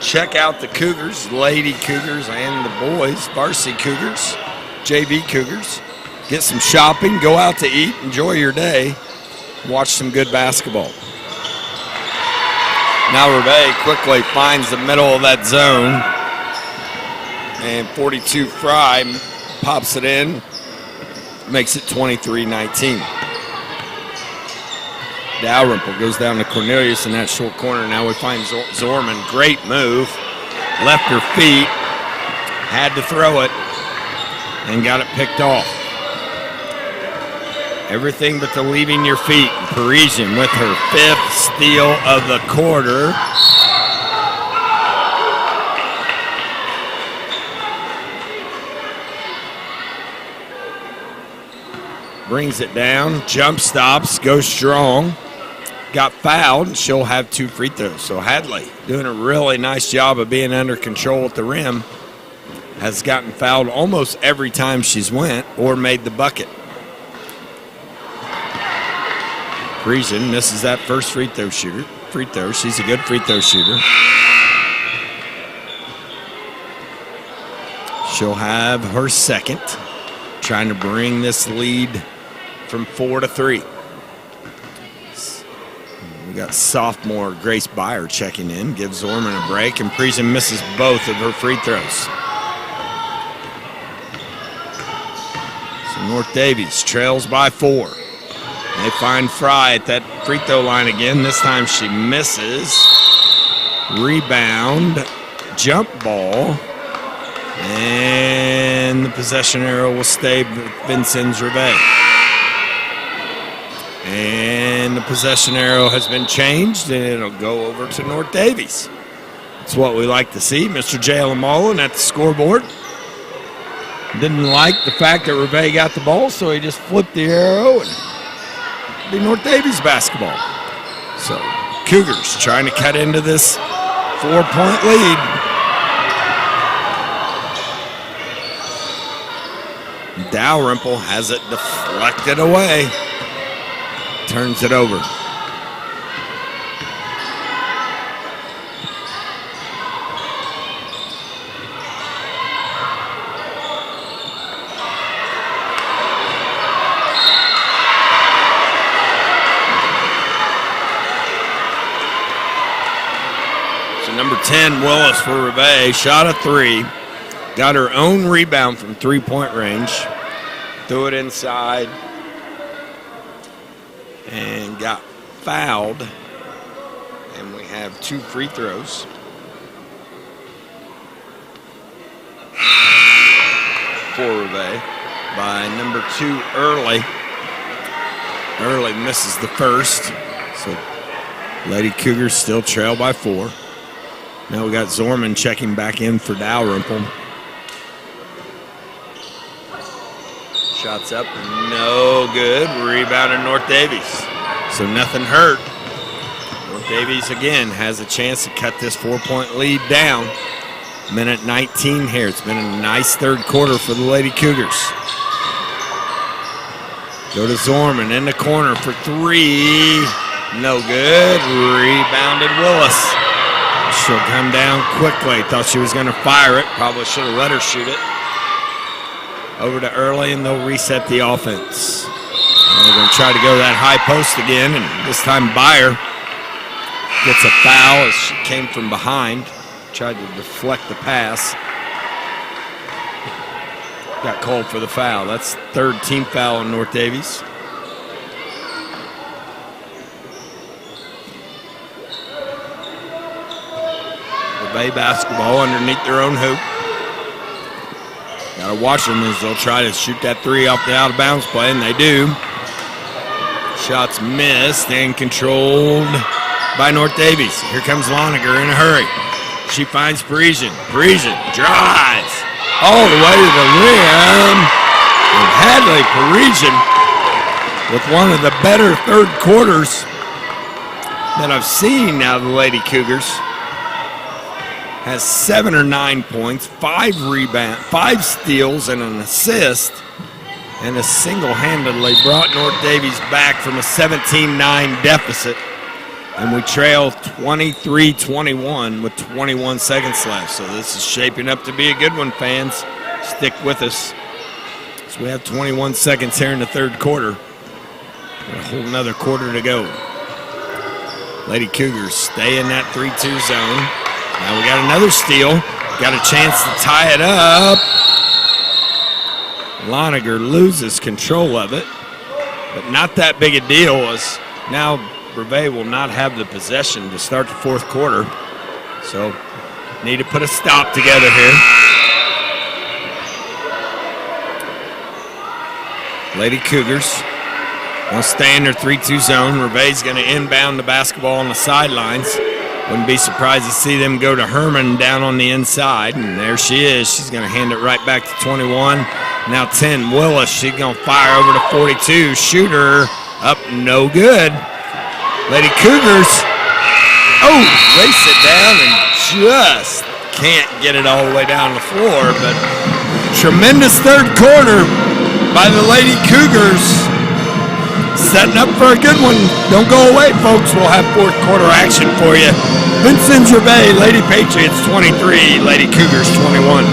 Check out the Cougars, Lady Cougars, and the boys, Varsity Cougars, JV Cougars. Get some shopping, go out to eat, enjoy your day, watch some good basketball. Now Rivet quickly finds the middle of that zone, and 42 Fry pops it in, makes it 23-19. Dalrymple goes down to Cornelius in that short corner. Now we find Zorman. Great move. Left her feet. Had to throw it. And got it picked off. Everything but the leaving your feet. Parisian with her 5th steal of the quarter. Brings it down. Jump stops. Goes strong. Got fouled. She'll have 2 free throws. So Hadley doing a really nice job of being under control at the rim. Has gotten fouled almost every time she's went or made the bucket. Parisian misses that first free throw. She's a good free throw shooter. She'll have her second. Trying to bring this lead from 4 to 3. We got sophomore Grace Byer checking in, gives Zorman a break, and Parisian misses both of her free throws. So North Daviess trails by 4. They find Fry at that free throw line again. This time she misses. Rebound, jump ball, and the possession arrow will stay Vincennes Rivet. And the possession arrow has been changed, and it'll go over to North Daviess. That's what we like to see. Mr. J. Mullen at the scoreboard. Didn't like the fact that Rivet got the ball, so he just flipped the arrow and be North Daviess basketball. So Cougars trying to cut into this 4-point lead. Dalrymple has it deflected away. Turns it over. So number 10, Willis for Rivet, shot a 3. Got her own rebound from 3-point range. Threw it inside. And got fouled. And we have 2 free throws. For Rivet by number 2, Early. Early misses the first. So Lady Cougars still trail by 4. Now we got Zorman checking back in for Dalrymple. Shots up, no good. Rebounded North Daviess. So nothing hurt. North Daviess again has a chance to cut this 4-point lead down. Minute 19 here. It's been a nice third quarter for the Lady Cougars. Go to Zorman in the corner for 3. No good. Rebounded Willis. She'll come down quickly. Thought she was going to fire it. Probably should have let her shoot it. Over to Early, and they'll reset the offense. And they're going to try to go to that high post again, and this time Beyer gets a foul as she came from behind. Tried to deflect the pass. Got called for the foul. That's third team foul on North Daviess. Bay basketball underneath their own hoop. Got to watch them as they'll try to shoot that 3 off the out-of-bounds play, and they do. Shots missed and controlled by North Daviess. Here comes Loniger in a hurry. She finds Parisian. Parisian drives all the way to the rim. And Hadley Parisian with one of the better third quarters that I've seen out of the Lady Cougars. Has 7 or 9 points, 5 rebounds, 5 steals, and an assist, and has single-handedly brought North Daviess back from a 17-9 deficit. And we trail 23-21 with 21 seconds left. So this is shaping up to be a good one, fans. Stick with us. So we have 21 seconds here in the third quarter. A whole another quarter to go. Lady Cougars stay in that 3-2 zone. Now we got another steal. Got a chance to tie it up. Loniger loses control of it, but not that big a deal as now Rivet will not have the possession to start the fourth quarter. So need to put a stop together here. Lady Cougars will stay in their 3-2 zone. Rivet's going to inbound the basketball on the sidelines. Wouldn't be surprised to see them go to Herman down on the inside. And there she is. She's going to hand it right back to 21. Now 10, Willis. She's going to fire over to 42. Shooter up, no good. Lady Cougars, race it down and just can't get it all the way down the floor. But tremendous third quarter by the Lady Cougars. Setting up for a good one. Don't go away, folks. We'll have fourth quarter action for you. Vincennes Rivet, Lady Patriots 23, Lady Cougars 21.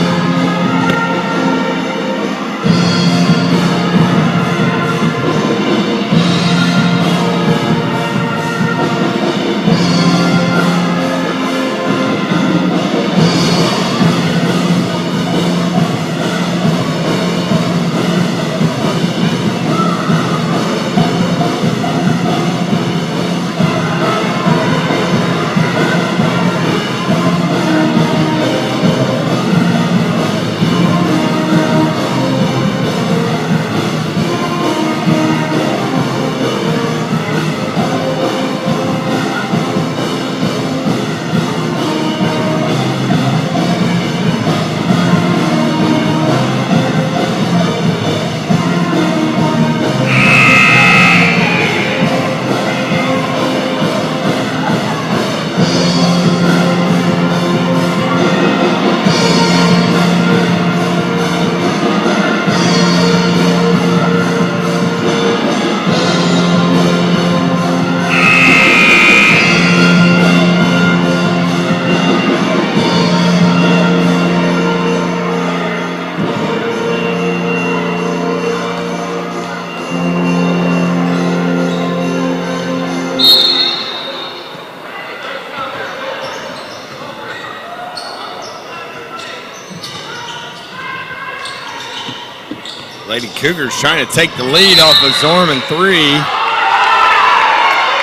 Lady Cougars trying to take the lead off of Zorman 3.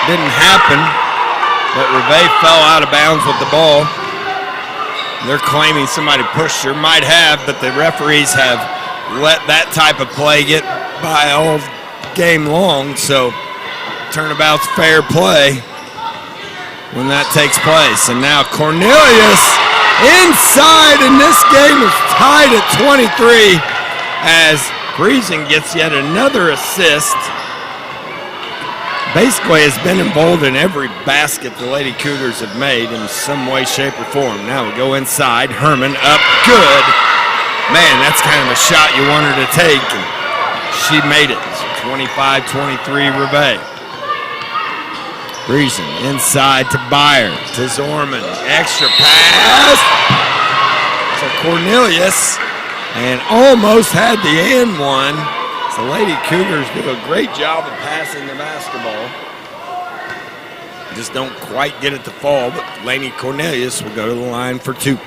Didn't happen, but Rivet fell out of bounds with the ball. They're claiming somebody pushed her. Might have, but the referees have let that type of play get by all game long, so turnabout's fair play when that takes place. And now Cornelius inside, and this game is tied at 23 as Friesen gets yet another assist. Basically has been involved in every basket the Lady Cougars have made in some way, shape, or form. Now we go inside. Herman up good. Man, that's kind of a shot you want her to take. And she made it. 25-23 Rivet. Friesen inside to Byer, to Zorman. Extra pass to Cornelius. And almost had the and one. The Lady Cougars do a great job of passing the basketball. Just don't quite get it to fall, but Lainey Cornelius will go to the line for 2.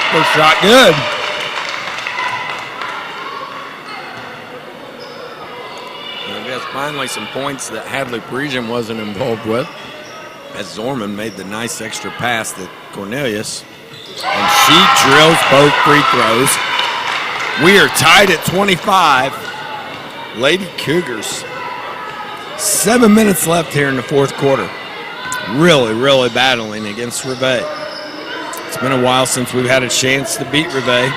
First shot good. And I guess finally some points that Hadley Parisian wasn't involved with, as Zorman made the nice extra pass to Cornelius. And she drills both free throws. We are tied at 25. Lady Cougars. 7 minutes left here in the fourth quarter. Really, really battling against Rivet. It's been a while since we've had a chance to beat Rivet.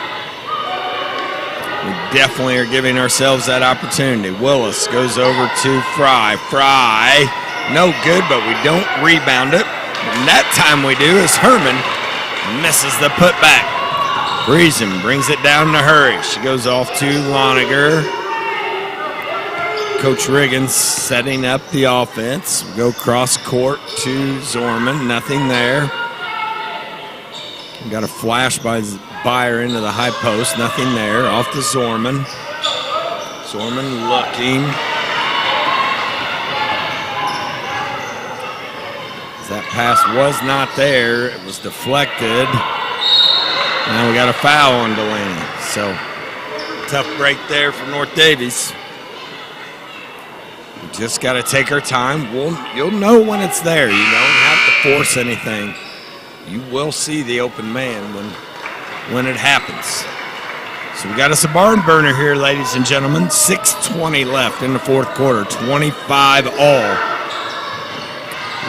We definitely are giving ourselves that opportunity. Willis goes over to Fry. Fry, no good, but we don't rebound it. And that time we do is Herman misses the putback. Friesen brings it down in a hurry. She goes off to Loniger. Coach Riggins setting up the offense. We go cross court to Zorman. Nothing there. We got a flash by Byer into the high post. Nothing there. Off to Zorman. Zorman looking. That pass was not there. It was deflected. Now we got a foul on Delaney. So, tough break there for North Daviess. We just got to take our time. You'll know when it's there. You don't have to force anything. You will see the open man when it happens. So we got us a barn burner here, ladies and gentlemen. 6:20 left in the fourth quarter. 25 all.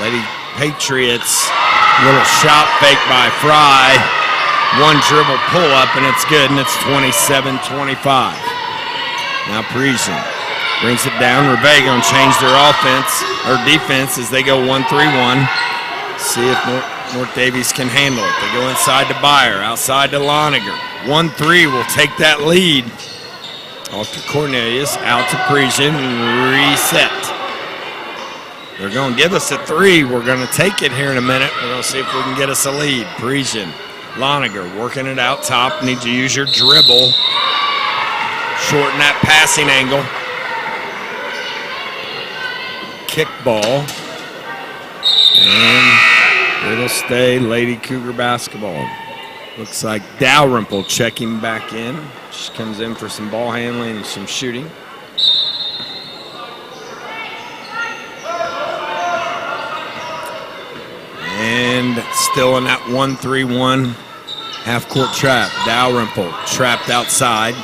Lady Patriots, little shot fake by Fry. One dribble pull up and it's good, and it's 27-25. Now Parisian brings it down. Rivet gonna change their offense or defense as they go 1-3-1. See if North Daviess can handle it. They go inside to Byer, outside to Loniger. 1-3 will take that lead. Off to Cornelius, out to Parisian, reset. They're going to give us a 3. We're going to take it here in a minute. We're going to see if we can get us a lead. Parisian, Loniger working it out top. Need to use your dribble. Shorten that passing angle. Kick ball. And it'll stay Lady Cougar basketball. Looks like Dalrymple checking back in. She comes in for some ball handling and some shooting. And still in that 1-3-1 half-court trap. Dalrymple trapped outside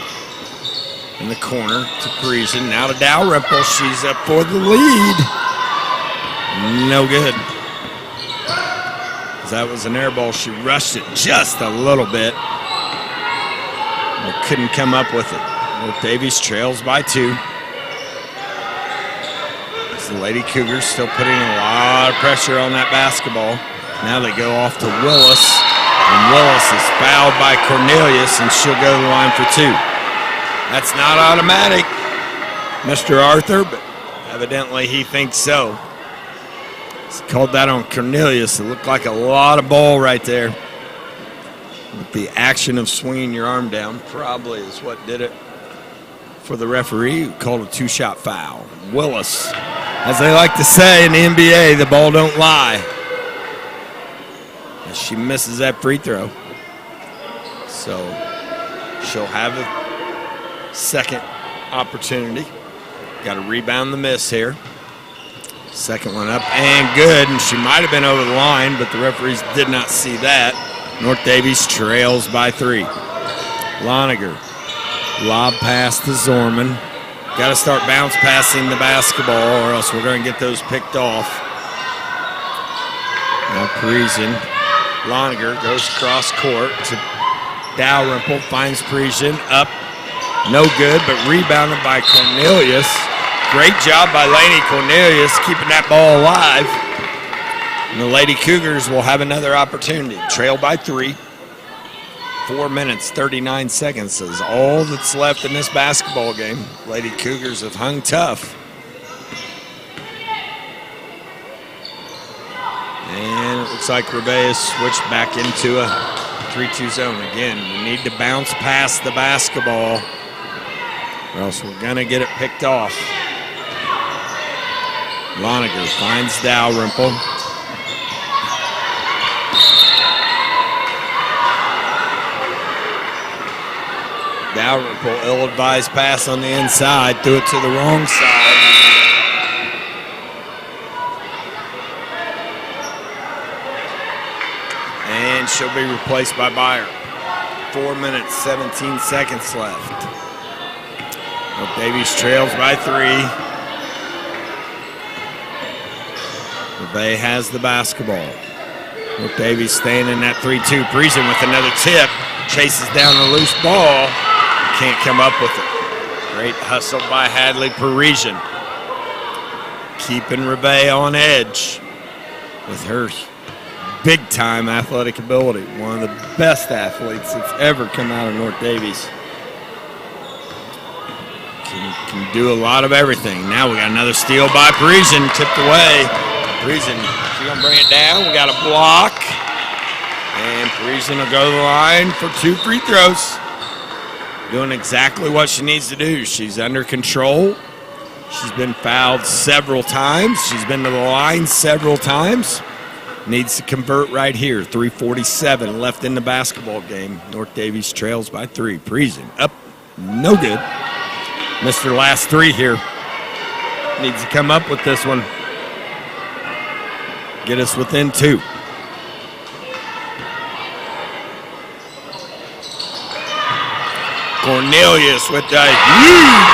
in the corner to Parisian. Now to Dalrymple. She's up for the lead. No good. That was an air ball. She rushed it just a little bit. But couldn't come up with it. North Daviess trails by 2. The Lady Cougars still putting a lot of pressure on that basketball. Now they go off to Willis, and Willis is fouled by Cornelius, and she'll go to the line for 2. That's not automatic, Mr. Arthur, but evidently he thinks so. He's called that on Cornelius. It looked like a lot of ball right there. But the action of swinging your arm down probably is what did it for the referee, who called a 2-shot foul. Willis. As they like to say in the NBA, the ball don't lie. She misses that free throw. So she'll have a second opportunity. Got to rebound the miss here. Second one up and good, and she might have been over the line, but the referees did not see that. North Daviess trails by 3. Loniger, lob pass to Zorman. Got to start bounce passing the basketball or else we're going to get those picked off. Now Parisian. Loniger goes cross court to Dalrymple, finds Parisian up. No good, but rebounded by Cornelius. Great job by Lainey Cornelius keeping that ball alive. And the Lady Cougars will have another opportunity. Trail by 3. 4 minutes, 39 seconds is all that's left in this basketball game. Lady Cougars have hung tough. And it looks like Rivet has switched back into a 3-2 zone. Again, we need to bounce past the basketball or else we're going to get it picked off. Loniger finds Dalrymple. Dalrymple, ill-advised pass on the inside, threw it to the wrong side. And she'll be replaced by Byer. 4 minutes, 17 seconds left. Well, Daviess trails by 3. Rivet has the basketball. Well, Daviess staying in that 3-2. Parisian with another tip. Chases down a loose ball. Can't come up with it. Great hustle by Hadley Parisian. Keeping Rivet on edge with her big-time athletic ability. One of the best athletes that's ever come out of North Daviess. Can do a lot of everything. Now we got another steal by Parisian, tipped away. Parisian, she's gonna bring it down. We got a block. And Parisian will go to the line for 2 free throws. Doing exactly what she needs to do. She's under control. She's been fouled several times. She's been to the line several times. Needs to convert right here. 3:47 left in the basketball game. North Daviess trails by 3. Parisian up, no good. Missed her last 3 here. Needs to come up with this one. Get us within 2. Cornelius with a huge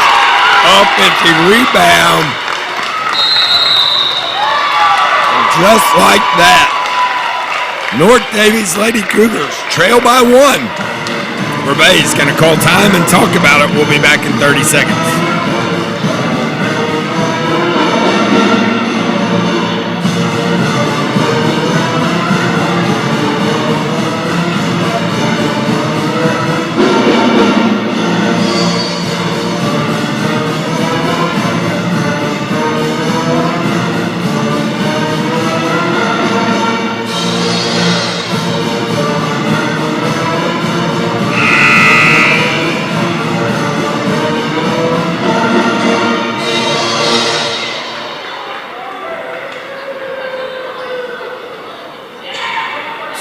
offensive rebound. And just like that, North Daviess Lady Cougars trail by 1. Rivet is going to call time and talk about it. We'll be back in 30 seconds.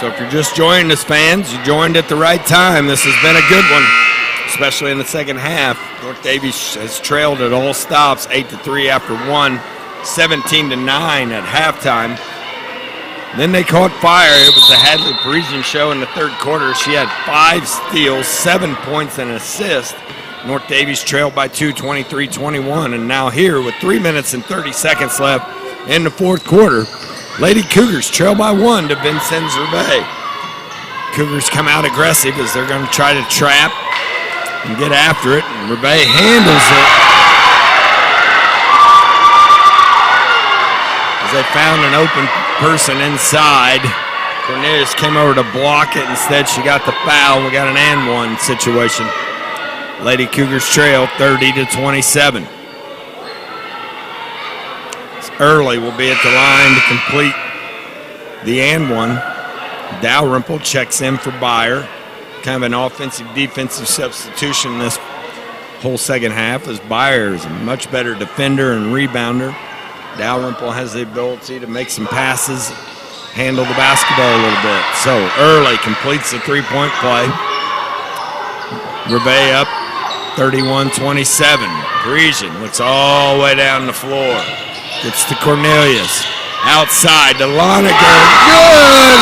So if you're just joining us, fans, you joined at the right time. This has been a good one, especially in the second half. North Daviess has trailed at all stops, 8-3 after 1, 17-9 at halftime. Then they caught fire. It was the Hadley Parisian show in the third quarter. She had 5 steals, 7 points, and an assist. North Daviess trailed by 2, 23-21. And now here with 3 minutes and 30 seconds left in the fourth quarter, Lady Cougars trail by 1 to Vincennes Rivet. Cougars come out aggressive as they're going to try to trap and get after it. And Rivet handles it as they found an open person inside. Cornelius came over to block it. Instead, she got the foul. We got an and one situation. Lady Cougars trail 30-27. Early will be at the line to complete the and one. Dalrymple checks in for Byer. Kind of an offensive-defensive substitution this whole second half as Byer is a much better defender and rebounder. Dalrymple has the ability to make some passes handle the basketball a little bit. So Early completes the three-point play. Rivet up 31-27. Parisian looks all the way down the floor. Gets to Cornelius. Outside to Loniger. Good!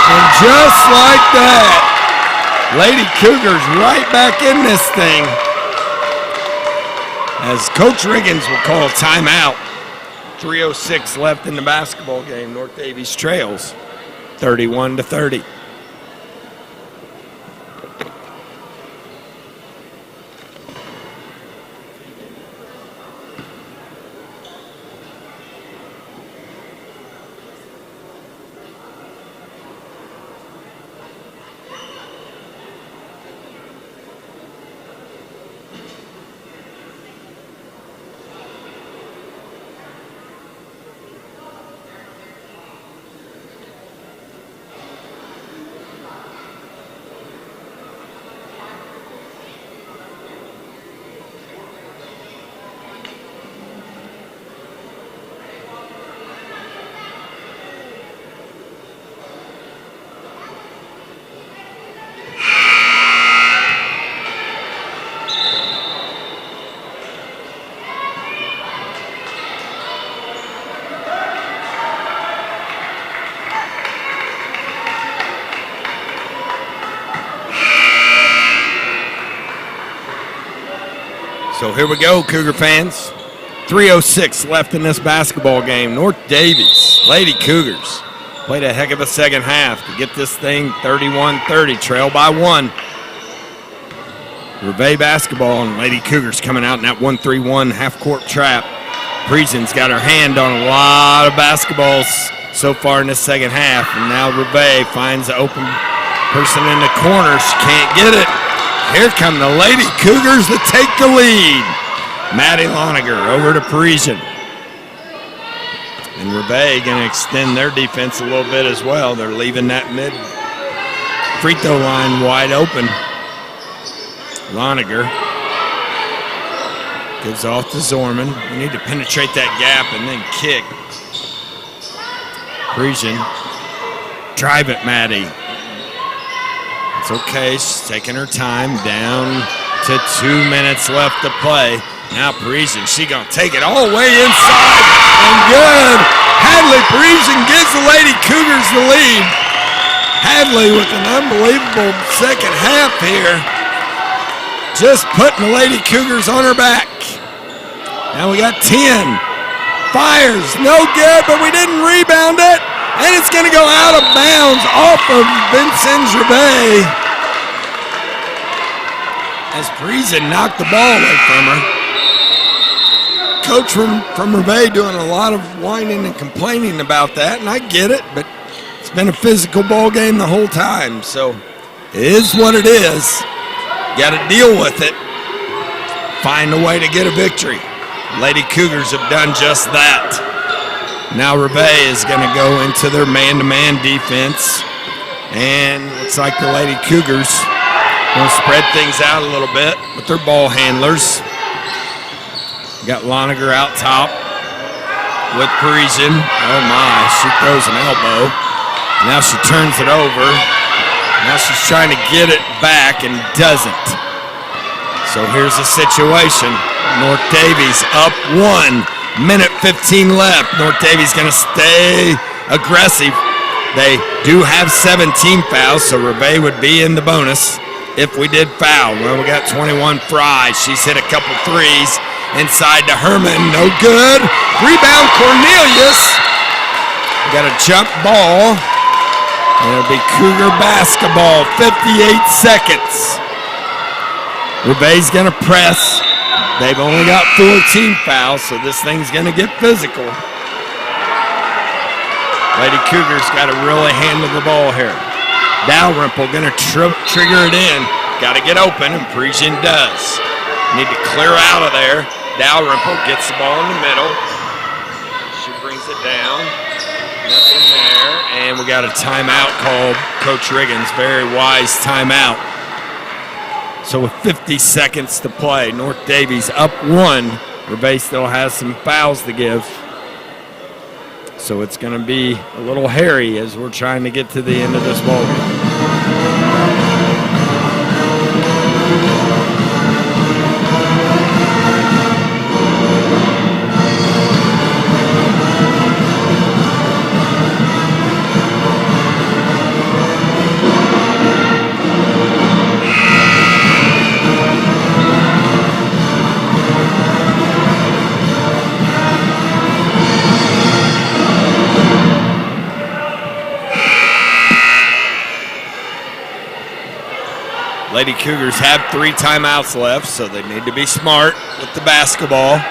And just like that, Lady Cougars right back in this thing. As Coach Riggins will call timeout. 3:06 left in the basketball game. North Daviess trails 31-30. So here we go, Cougar fans. 3:06 left in this basketball game. North Daviess, Lady Cougars, played a heck of a second half to get this thing 31-30, trail by 1. Rivet basketball and Lady Cougars coming out in that 1-3-1 half-court trap. Parisian's got her hand on a lot of basketballs so far in this second half, and now Rivet finds an open person in the corner. She can't get it. Here come the Lady Cougars to take the lead. Maddie Loniger over to Parisian. And Rivet going to extend their defense a little bit as well. They're leaving that mid free throw line wide open. Loniger gives off to Zorman. We need to penetrate that gap and then kick. Parisian, drive it, Maddie. It's okay, she's taking her time. Down to 2 minutes left to play. Now Parisian, she gonna take it all the way inside, and good. Hadley Parisian gives the Lady Cougars the lead. Hadley with an unbelievable second half here. Just putting the Lady Cougars on her back. Now we got 10. Fires, no good, but we didn't rebound it. And it's going to go out of bounds off of Vincennes Rivet as Parisian knocked the ball away from her. Coach from Rivet doing a lot of whining and complaining about that, and I get it, but it's been a physical ball game the whole time, so it is what it is. Got to deal with it. Find a way to get a victory. Lady Cougars have done just that. Now Rivet is going to go into their man-to-man defense. And looks like the Lady Cougars going to spread things out a little bit with their ball handlers. Got Loniger out top with Parisian. Oh my, she throws an elbow. Now she turns it over. Now she's trying to get it back and doesn't. So here's the situation. North Daviess up 1. Minute 15 left. North Daviess going to stay aggressive. They do have 17 fouls, so Rivet would be in the bonus if we did foul. Well, we got 21 Fry. She's hit a couple threes. Inside to Herman. No good. Rebound Cornelius. We got a jump ball. And it'll be Cougar basketball. 58 seconds. Rivet's going to press. They've only got 14 fouls, so this thing's going to get physical. Lady Cougars got to really handle the ball here. Dalrymple going to trigger it in. Got to get open, and Parisian does. Need to clear out of there. Dalrymple gets the ball in the middle. She brings it down. Nothing there. And we got a timeout called. Coach Riggins, very wise timeout. So with 50 seconds to play, North Daviess up 1. Rivet still has some fouls to give. So it's going to be a little hairy as we're trying to get to the end of this ball game. Lady Cougars have 3 timeouts left, so they need to be smart with the basketball.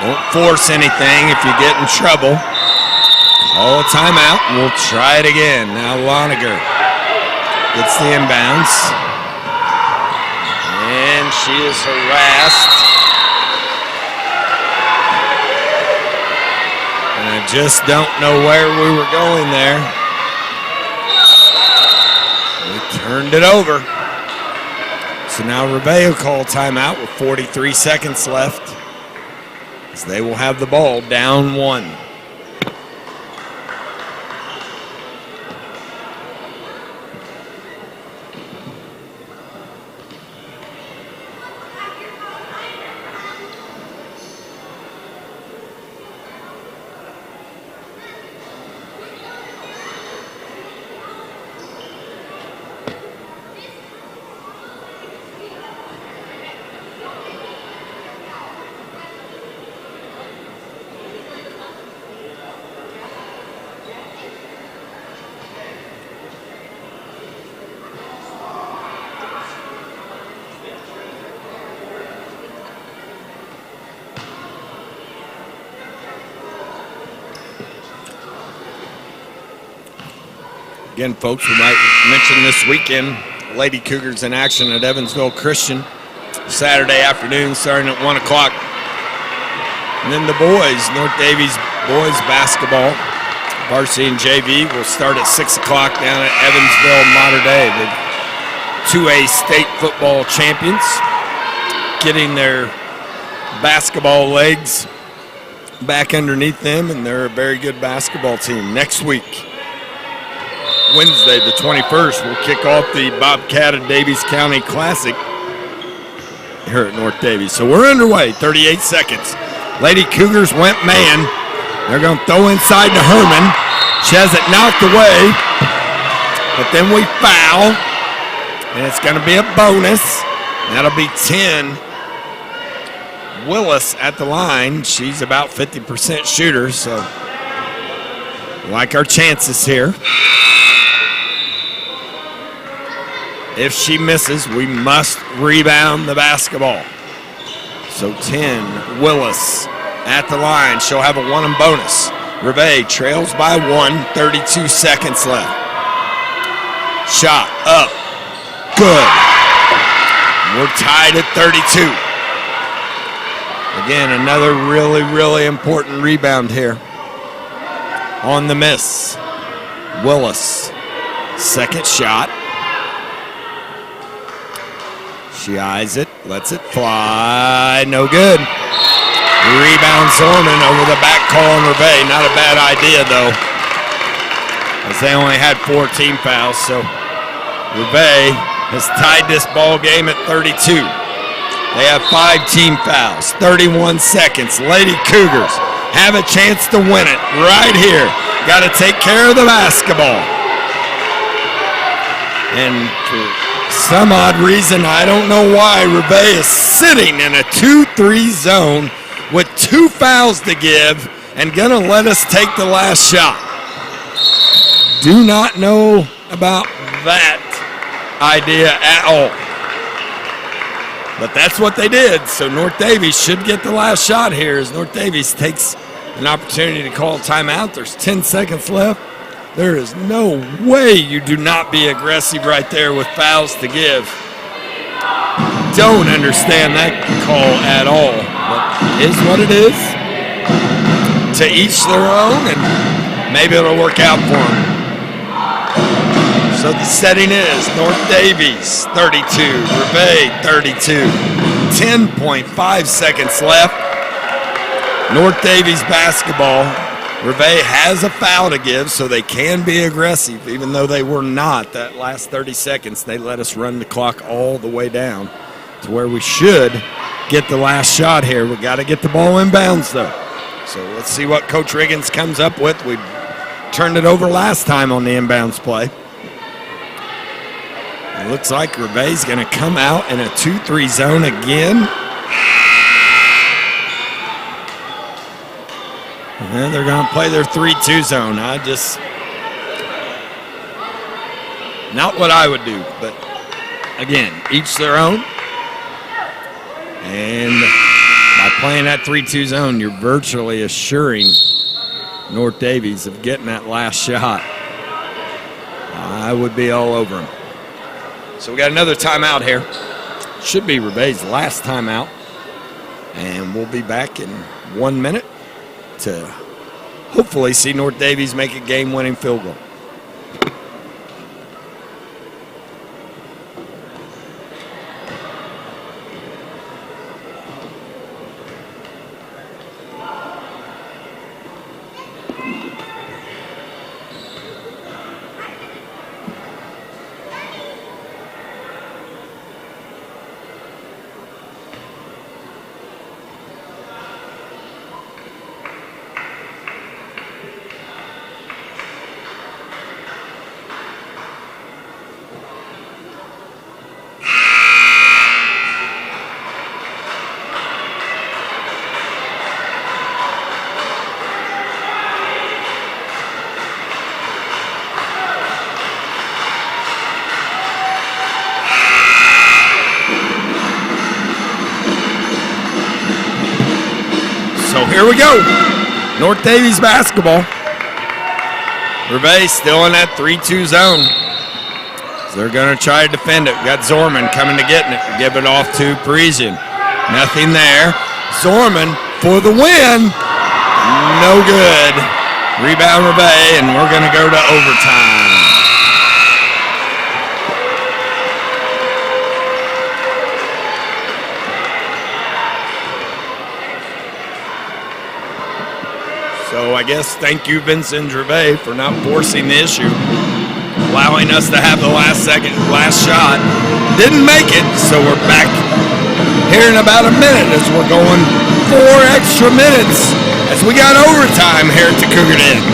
Don't force anything if you get in trouble. Call a timeout, and we'll try it again. Now Loniger gets the inbounds. And she is harassed. And I just don't know where we were going there. We turned it over. So now Rivet will call timeout with 43 seconds left, as they will have the ball down 1. Again, folks, we might mention this weekend, Lady Cougars in action at Evansville Christian, Saturday afternoon starting at 1 o'clock. And then the boys, North Daviess boys basketball, Varsity and JV will start at 6 o'clock down at Evansville Mater Dei. The 2A state football champions getting their basketball legs back underneath them, and they're a very good basketball team. Next week, Wednesday, the 21st, we'll kick off the Bobcat and Daviess County Classic here at North Daviess. So we're underway, 38 seconds. Lady Cougars went man. They're going to throw inside to Herman. She has it knocked away, but then we foul, and it's going to be a bonus. That'll be 10. Willis at the line. She's about 50% shooter, so like our chances here. If she misses, we must rebound the basketball. So 10, Willis at the line. She'll have a 1 and bonus. Rivet trails by 1, 32 seconds left. Shot up, good. We're tied at 32. Again, another really, really important rebound here. On the miss, Willis, second shot. She eyes it, lets it fly, no good. Rebound Zorman over the back call on Rivet. Not a bad idea though, as they only had 4 team fouls. So Rivet has tied this ball game at 32. They have 5 team fouls, 31 seconds. Lady Cougars have a chance to win it right here. Got to take care of the basketball. And for some odd reason, I don't know why, Rivet is sitting in a 2-3 zone with 2 fouls to give and gonna let us take the last shot. Do not know about that idea at all. But that's what they did, so North Daviess should get the last shot here as North Daviess takes an opportunity to call a timeout. There's 10 seconds left. There is no way you do not be aggressive right there with fouls to give. Don't understand that call at all, but it is what it is. To each their own, and maybe it'll work out for them. So the setting is North Daviess 32, Rivet 32. 10.5 seconds left. North Daviess basketball Rivet has a foul to give, so they can be aggressive, even though they were not. That last 30 seconds, they let us run the clock all the way down to where we should get the last shot here. We got to get the ball inbounds, though. So let's see what Coach Riggins comes up with. We turned it over last time on the inbounds play. It looks like Rivet's going to come out in a 2-3 zone again. And they're going to play their 3-2 zone. Not what I would do, but again, each their own. And by playing that 3-2 zone, you're virtually assuring North Daviess of getting that last shot. I would be all over them. So we got another timeout here. Should be Rivet's last timeout. And we'll be back in 1 minute to hopefully see North Daviess make a game-winning field goal. Here we go. North Daviess basketball. Rivet still in that 3-2 zone. So they're going to try to defend it. We got Zorman coming to getting it. Give it off to Parisian. Nothing there. Zorman for the win. No good. Rebound Rivet, and we're going to go to overtime. So I guess thank you, Vincennes Rivet, for not forcing the issue, allowing us to have the last shot. Didn't make it, so we're back here in about a minute as we're going 4 extra minutes as we got overtime here at the Cougar Den.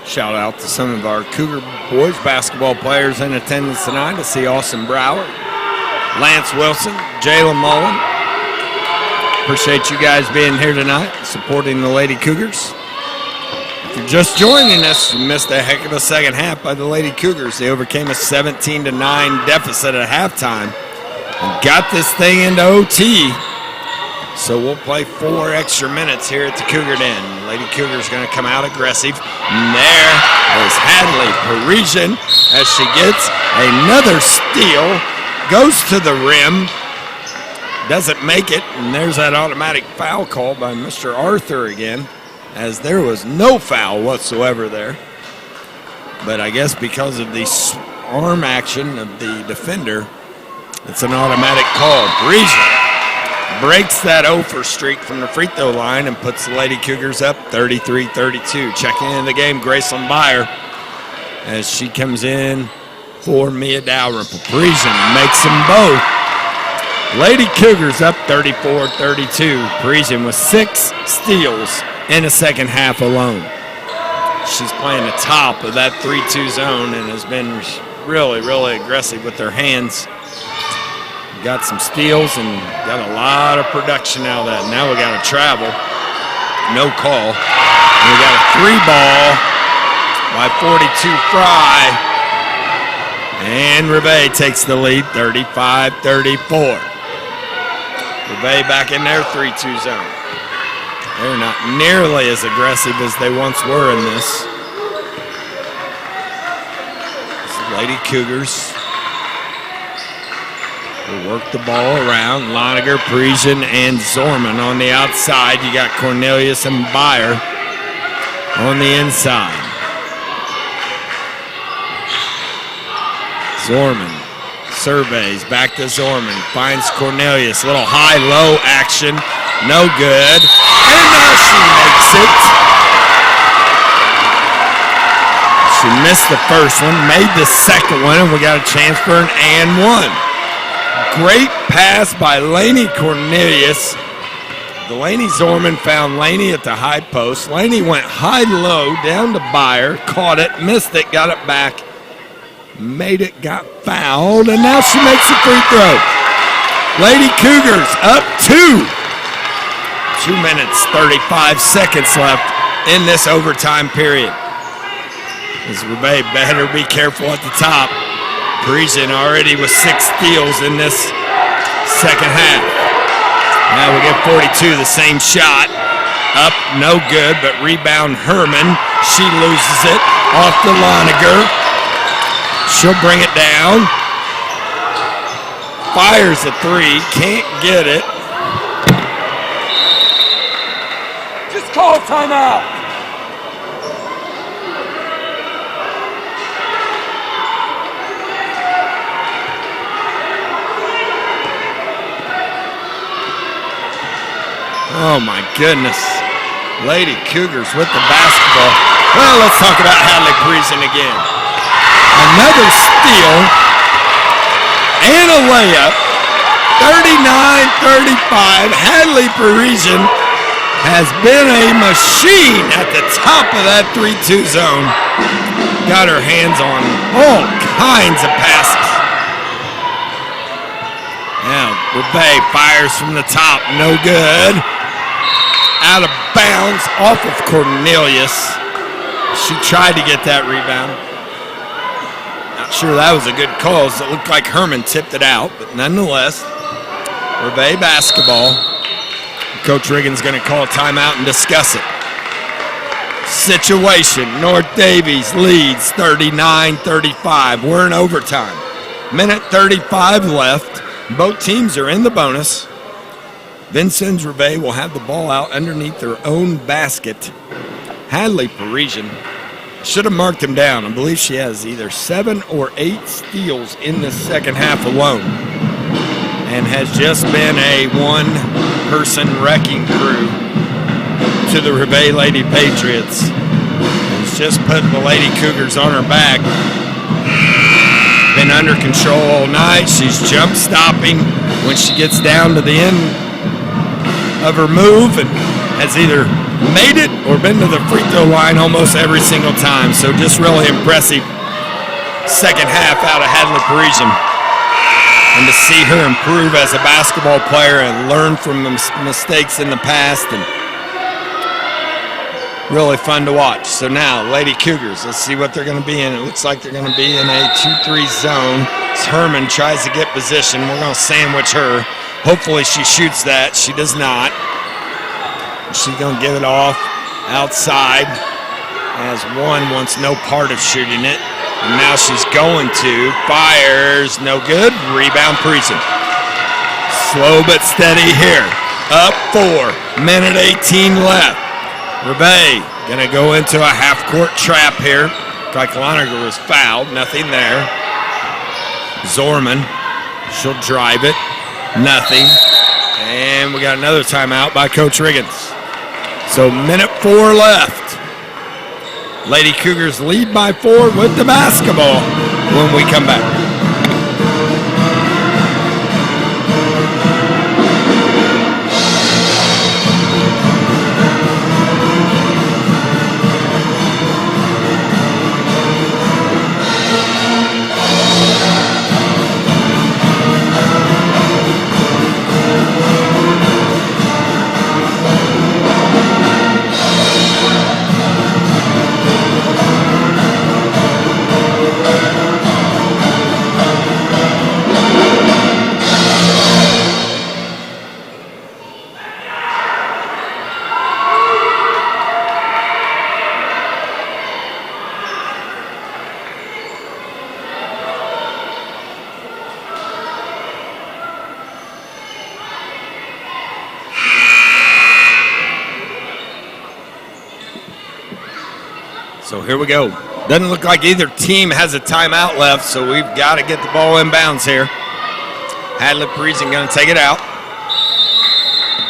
Shout out to some of our Cougar boys basketball players in attendance tonight. I see Austin Brower, Lance Wilson, Jalen Mullen. Appreciate you guys being here tonight, supporting the Lady Cougars. If you're just joining us, you missed a heck of a second half by the Lady Cougars. They overcame a 17-9 deficit at halftime and got this thing into OT. So we'll play 4 extra minutes here at the Cougar Den. Lady Cougars going to come out aggressive. And there is Hadley Parisian as she gets another steal. Goes to the rim. Doesn't make it. And there's that automatic foul call by Mr. Arthur again, as there was no foul whatsoever there. But I guess because of the arm action of the defender, it's an automatic call. Parisian breaks that 0-for streak from the free throw line and puts the Lady Cougars up 33-32. Checking in the game, Graceland Byer, as she comes in for Mia Dalrymple. Parisian makes them both. Lady Cougars up 34-32. Parisian with 6 steals in the second half alone. She's playing the top of that 3-2 zone and has been really, really aggressive with her hands. Got some steals and got a lot of production out of that. Now we got to travel. No call. And we got a 3-ball by 42 Fry. And Rivet takes the lead, 35-34. Rivet back in their 3-2 zone. They're not nearly as aggressive as they once were in this. This is Lady Cougars. They work the ball around. Loniger, Parisian, and Zorman on the outside. You got Cornelius and Beyer on the inside. Zorman surveys, back to Zorman, finds Cornelius, little high-low action, no good, and now she makes it. She missed the first one, made the second one, and we got a chance for an and one. Great pass by Lainey Cornelius. Delaney Zorman found Laney at the high post. Laney went high-low down to Beyer, caught it, missed it, got it back, made it, got fouled, and now she makes a free throw. Lady Cougars up 2. 2 minutes, 35 seconds left in this overtime period. As Rivet better be careful at the top. Parisian already with 6 steals in this second half. Now we get 42, the same shot. Up, no good, but rebound Herman. She loses it off the Loniger. She'll bring it down. Fires a 3, can't get it. Just call timeout. Oh my goodness. Lady Cougars with the basketball. Well, let's talk about Hadley Parisian again. Another steal and a layup. 39-35. Hadley Parisian has been a machine at the top of that 3-2 zone. Got her hands on all kinds of passes. Now, Rivet fires from the top. No good. Out of bounds off of Cornelius. She tried to get that rebound. Not sure that was a good call, as it looked like Herman tipped it out, but nonetheless, Rivet basketball. Coach Riggins going to call a timeout and discuss it. Situation, North Daviess leads 39-35. We're in overtime. Minute 35 left. Both teams are in the bonus. Vincennes Rivet will have the ball out underneath their own basket. Hadley Parisian should have marked him down. I believe she has either 7 or 8 steals in the second half alone, and has just been a one-person wrecking crew to the Rivet Lady Patriots. It's just put the Lady Cougars on her back. Been under control all night. She's jump stopping when she gets down to the end of her move, and has either made it or been to the free throw line almost every single time. So just really impressive second half out of Hadley Parisian. And to see her improve as a basketball player and learn from the mistakes in the past, and really fun to watch. So now, Lady Cougars, let's see what they're going to be in. It looks like they're going to be in a 2-3 zone. As Herman tries to get position, we're going to sandwich her. Hopefully she shoots that. She does not. She's going to give it off outside, as one wants no part of shooting it. And now she's going to. Fires, no good. Rebound Parisian. Slow but steady here. Up 4. Minute 18 left. Rivet going to go into a half-court trap here. Like Loniger was fouled. Nothing there. Zorman. She'll drive it. Nothing. And we got another timeout by Coach Riggins. So minute 4 left. Lady Cougars lead by 4 with the basketball when we come back. So here we go. Doesn't look like either team has a timeout left, so we've got to get the ball in bounds here. Hadley Parisian going to take it out.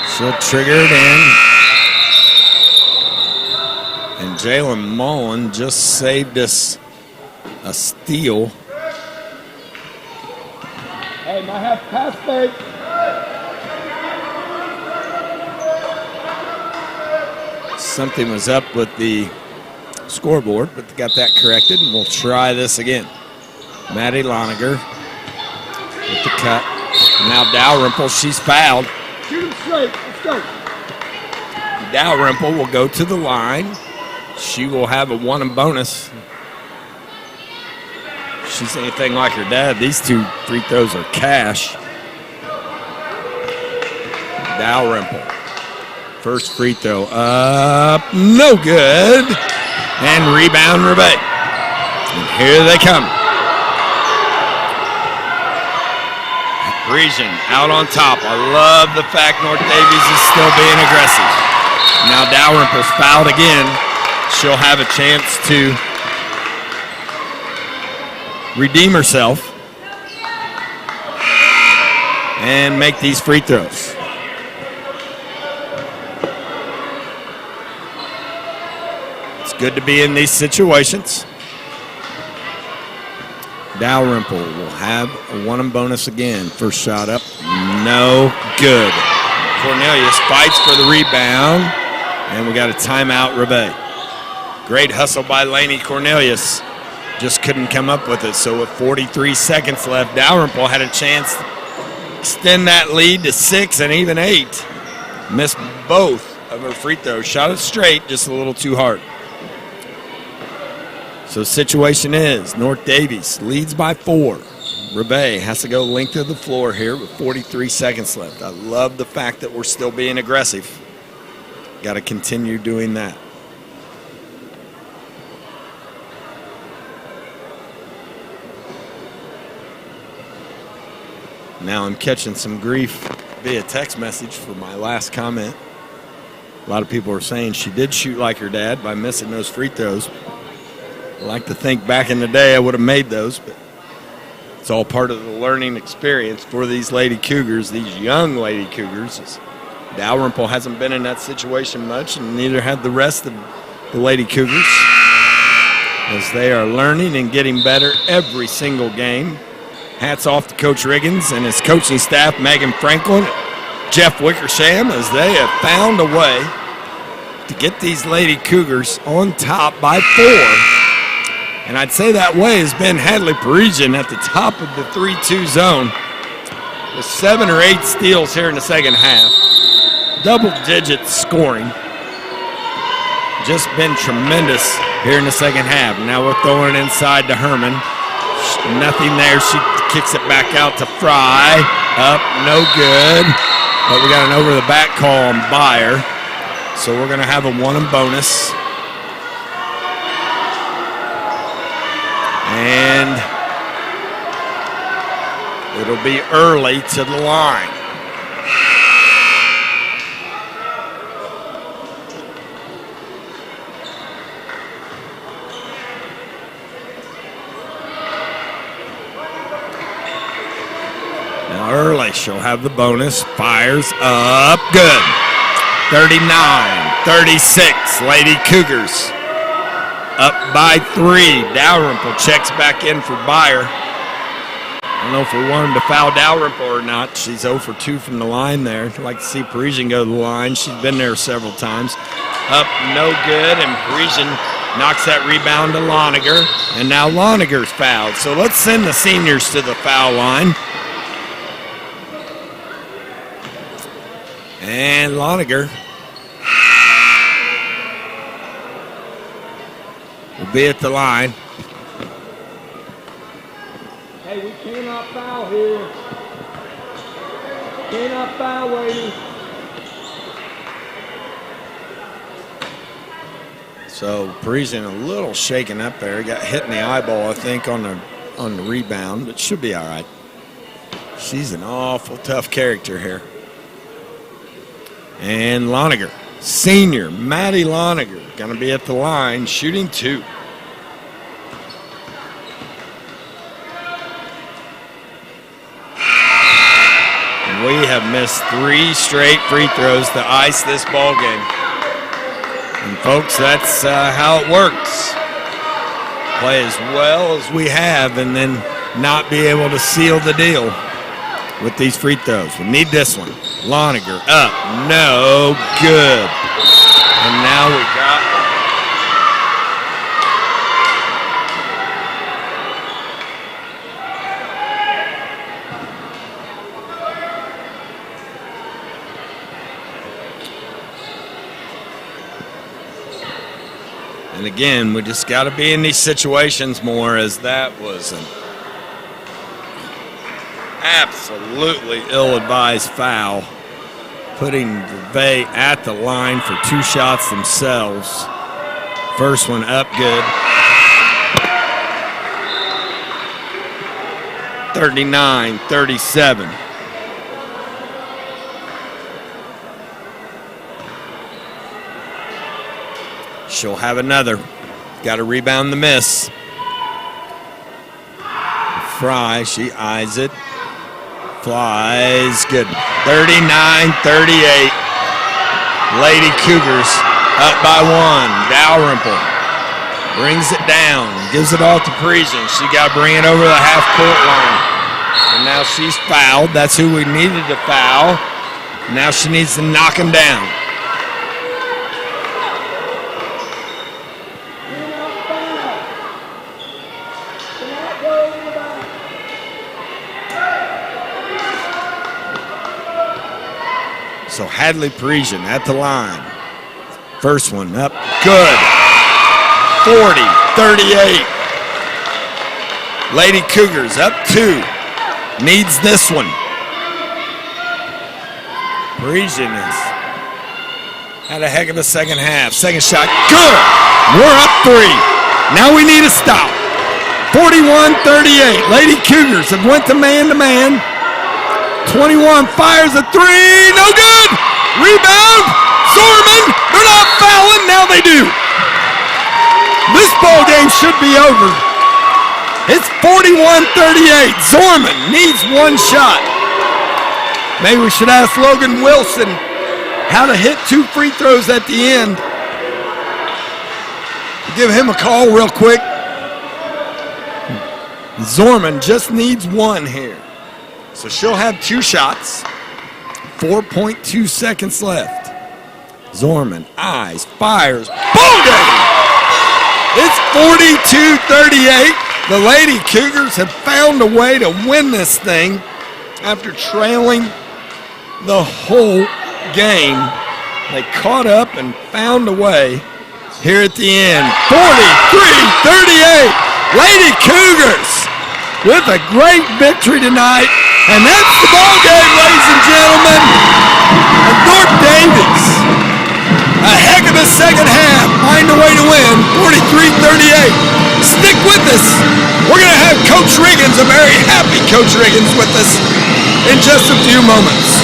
She'll trigger it in. And Jalen Mullen just saved us a steal. Hey, might have pass fake. Something was up with the scoreboard, but they got that corrected, and we'll try this again. Maddie Loniger with the cut. Now Dalrymple, she's fouled. Shoot him straight. Let's go. Dalrymple will go to the line. She will have a 1 and bonus. She's anything like her dad. These 2 free throws are cash. Dalrymple. First free throw up, no good. And rebound Rivet. And here they come. Parisian out on top. I love the fact North Daviess is still being aggressive. Now Dalrymple's fouled again. She'll have a chance to redeem herself and make these free throws. It's good to be in these situations. Dalrymple will have a 1 and bonus again. First shot up, no good. Cornelius fights for the rebound, and we got a timeout, Rivet. Great hustle by Lainey Cornelius. Just couldn't come up with it. So with 43 seconds left, Dalrymple had a chance to extend that lead to 6 and even 8. Missed both of her free throws. Shot it straight, just a little too hard. So the situation is North Daviess leads by 4. Rivet has to go length of the floor here with 43 seconds left. I love the fact that we're still being aggressive. Got to continue doing that. Now I'm catching some grief via text message for my last comment. A lot of people are saying she did shoot like her dad by missing those free throws. I like to think back in the day I would have made those, but it's all part of the learning experience for these Lady Cougars, these young Lady Cougars. Dalrymple hasn't been in that situation much, and neither have the rest of the Lady Cougars, as they are learning and getting better every single game. Hats off to Coach Riggins and his coaching staff, Megan Franklin, Jeff Wickersham, as they have found a way to get these Lady Cougars on top by 4. And I'd say that way has been Hadley Parisian at the top of the 3-2 zone with 7 or 8 steals here in the second half. Double-digit scoring. Just been tremendous here in the second half. Now we're throwing it inside to Herman. Nothing there. She kicks it back out to Fry. Up, no good. But we got an over-the-back call on Byer. So we're going to have a 1 and bonus. And it'll be early to the line. Now early, she'll have the bonus. Fires up, good. 39-36, Lady Cougars. Up by 3. Dalrymple checks back in for Byer. I don't know if we want him to foul Dalrymple or not. She's 0 for 2 from the line there. I'd like to see Parisian go to the line. She's been there several times. Up, no good, and Parisian knocks that rebound to Loniger. And now Loniger's fouled. So let's send the seniors to the foul line. And Loniger will be at the line. Hey, we cannot foul here. Cannot foul, lady. So Parisian a little shaken up there. He got hit in the eyeball, I think, on the rebound, but should be all right. She's an awful tough character here. And Loniger Senior Maddie Loniger going to be at the line, shooting 2. And we have missed 3 straight free throws to ice this ball game. And folks, that's how it works. Play as well as we have and then not be able to seal the deal with these free throws. We need this one. Loniger up, no good. And now we got and again, we just got to be in these situations more, as that was an absolutely ill-advised foul, putting Rivet at the line for 2 shots themselves. First one up good. 39-37. She'll have another. Got to rebound the miss. Fry, she eyes it. Flies, good. 39-38. Lady Cougars up by 1. Dalrymple brings it down, gives it all to Parisian. She got to bring it over the half-court line. And now she's fouled. That's who we needed to foul. Now she needs to knock him down. So Hadley Parisian at the line. First one up, good. 40-38. Lady Cougars up 2. Needs this one. Parisian has had a heck of a second half. Second shot, good. We're up 3. Now we need a stop. 41-38. Lady Cougars have went to man-to-man. 21 fires a 3, no good. Rebound, Zorman. They're not fouling, now they do. This ball game should be over. It's 41-38. Zorman needs 1 shot. Maybe we should ask Logan Wilson how to hit 2 free throws at the end. Give him a call real quick. Zorman just needs 1 here. So she'll have 2 shots. 4.2 seconds left. Zorman eyes, fires, ball game! It's 42-38. The Lady Cougars have found a way to win this thing after trailing the whole game. They caught up and found a way here at the end. 43-38. Lady Cougars with a great victory tonight. And that's the ball game, ladies and gentlemen. And North Daviess, a heck of a second half, find a way to win, 43-38. Stick with us. We're going to have Coach Riggins, a very happy Coach Riggins, with us in just a few moments.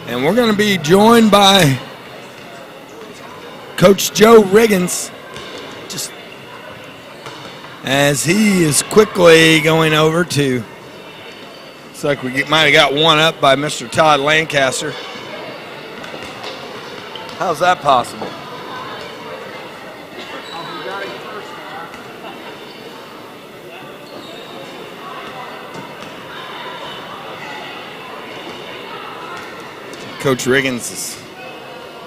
And we're going to be joined by Coach Joe Riggins, just as he is quickly going over to, looks like we might have got one up by Mr. Todd Lancaster. How's that possible? Coach Riggins is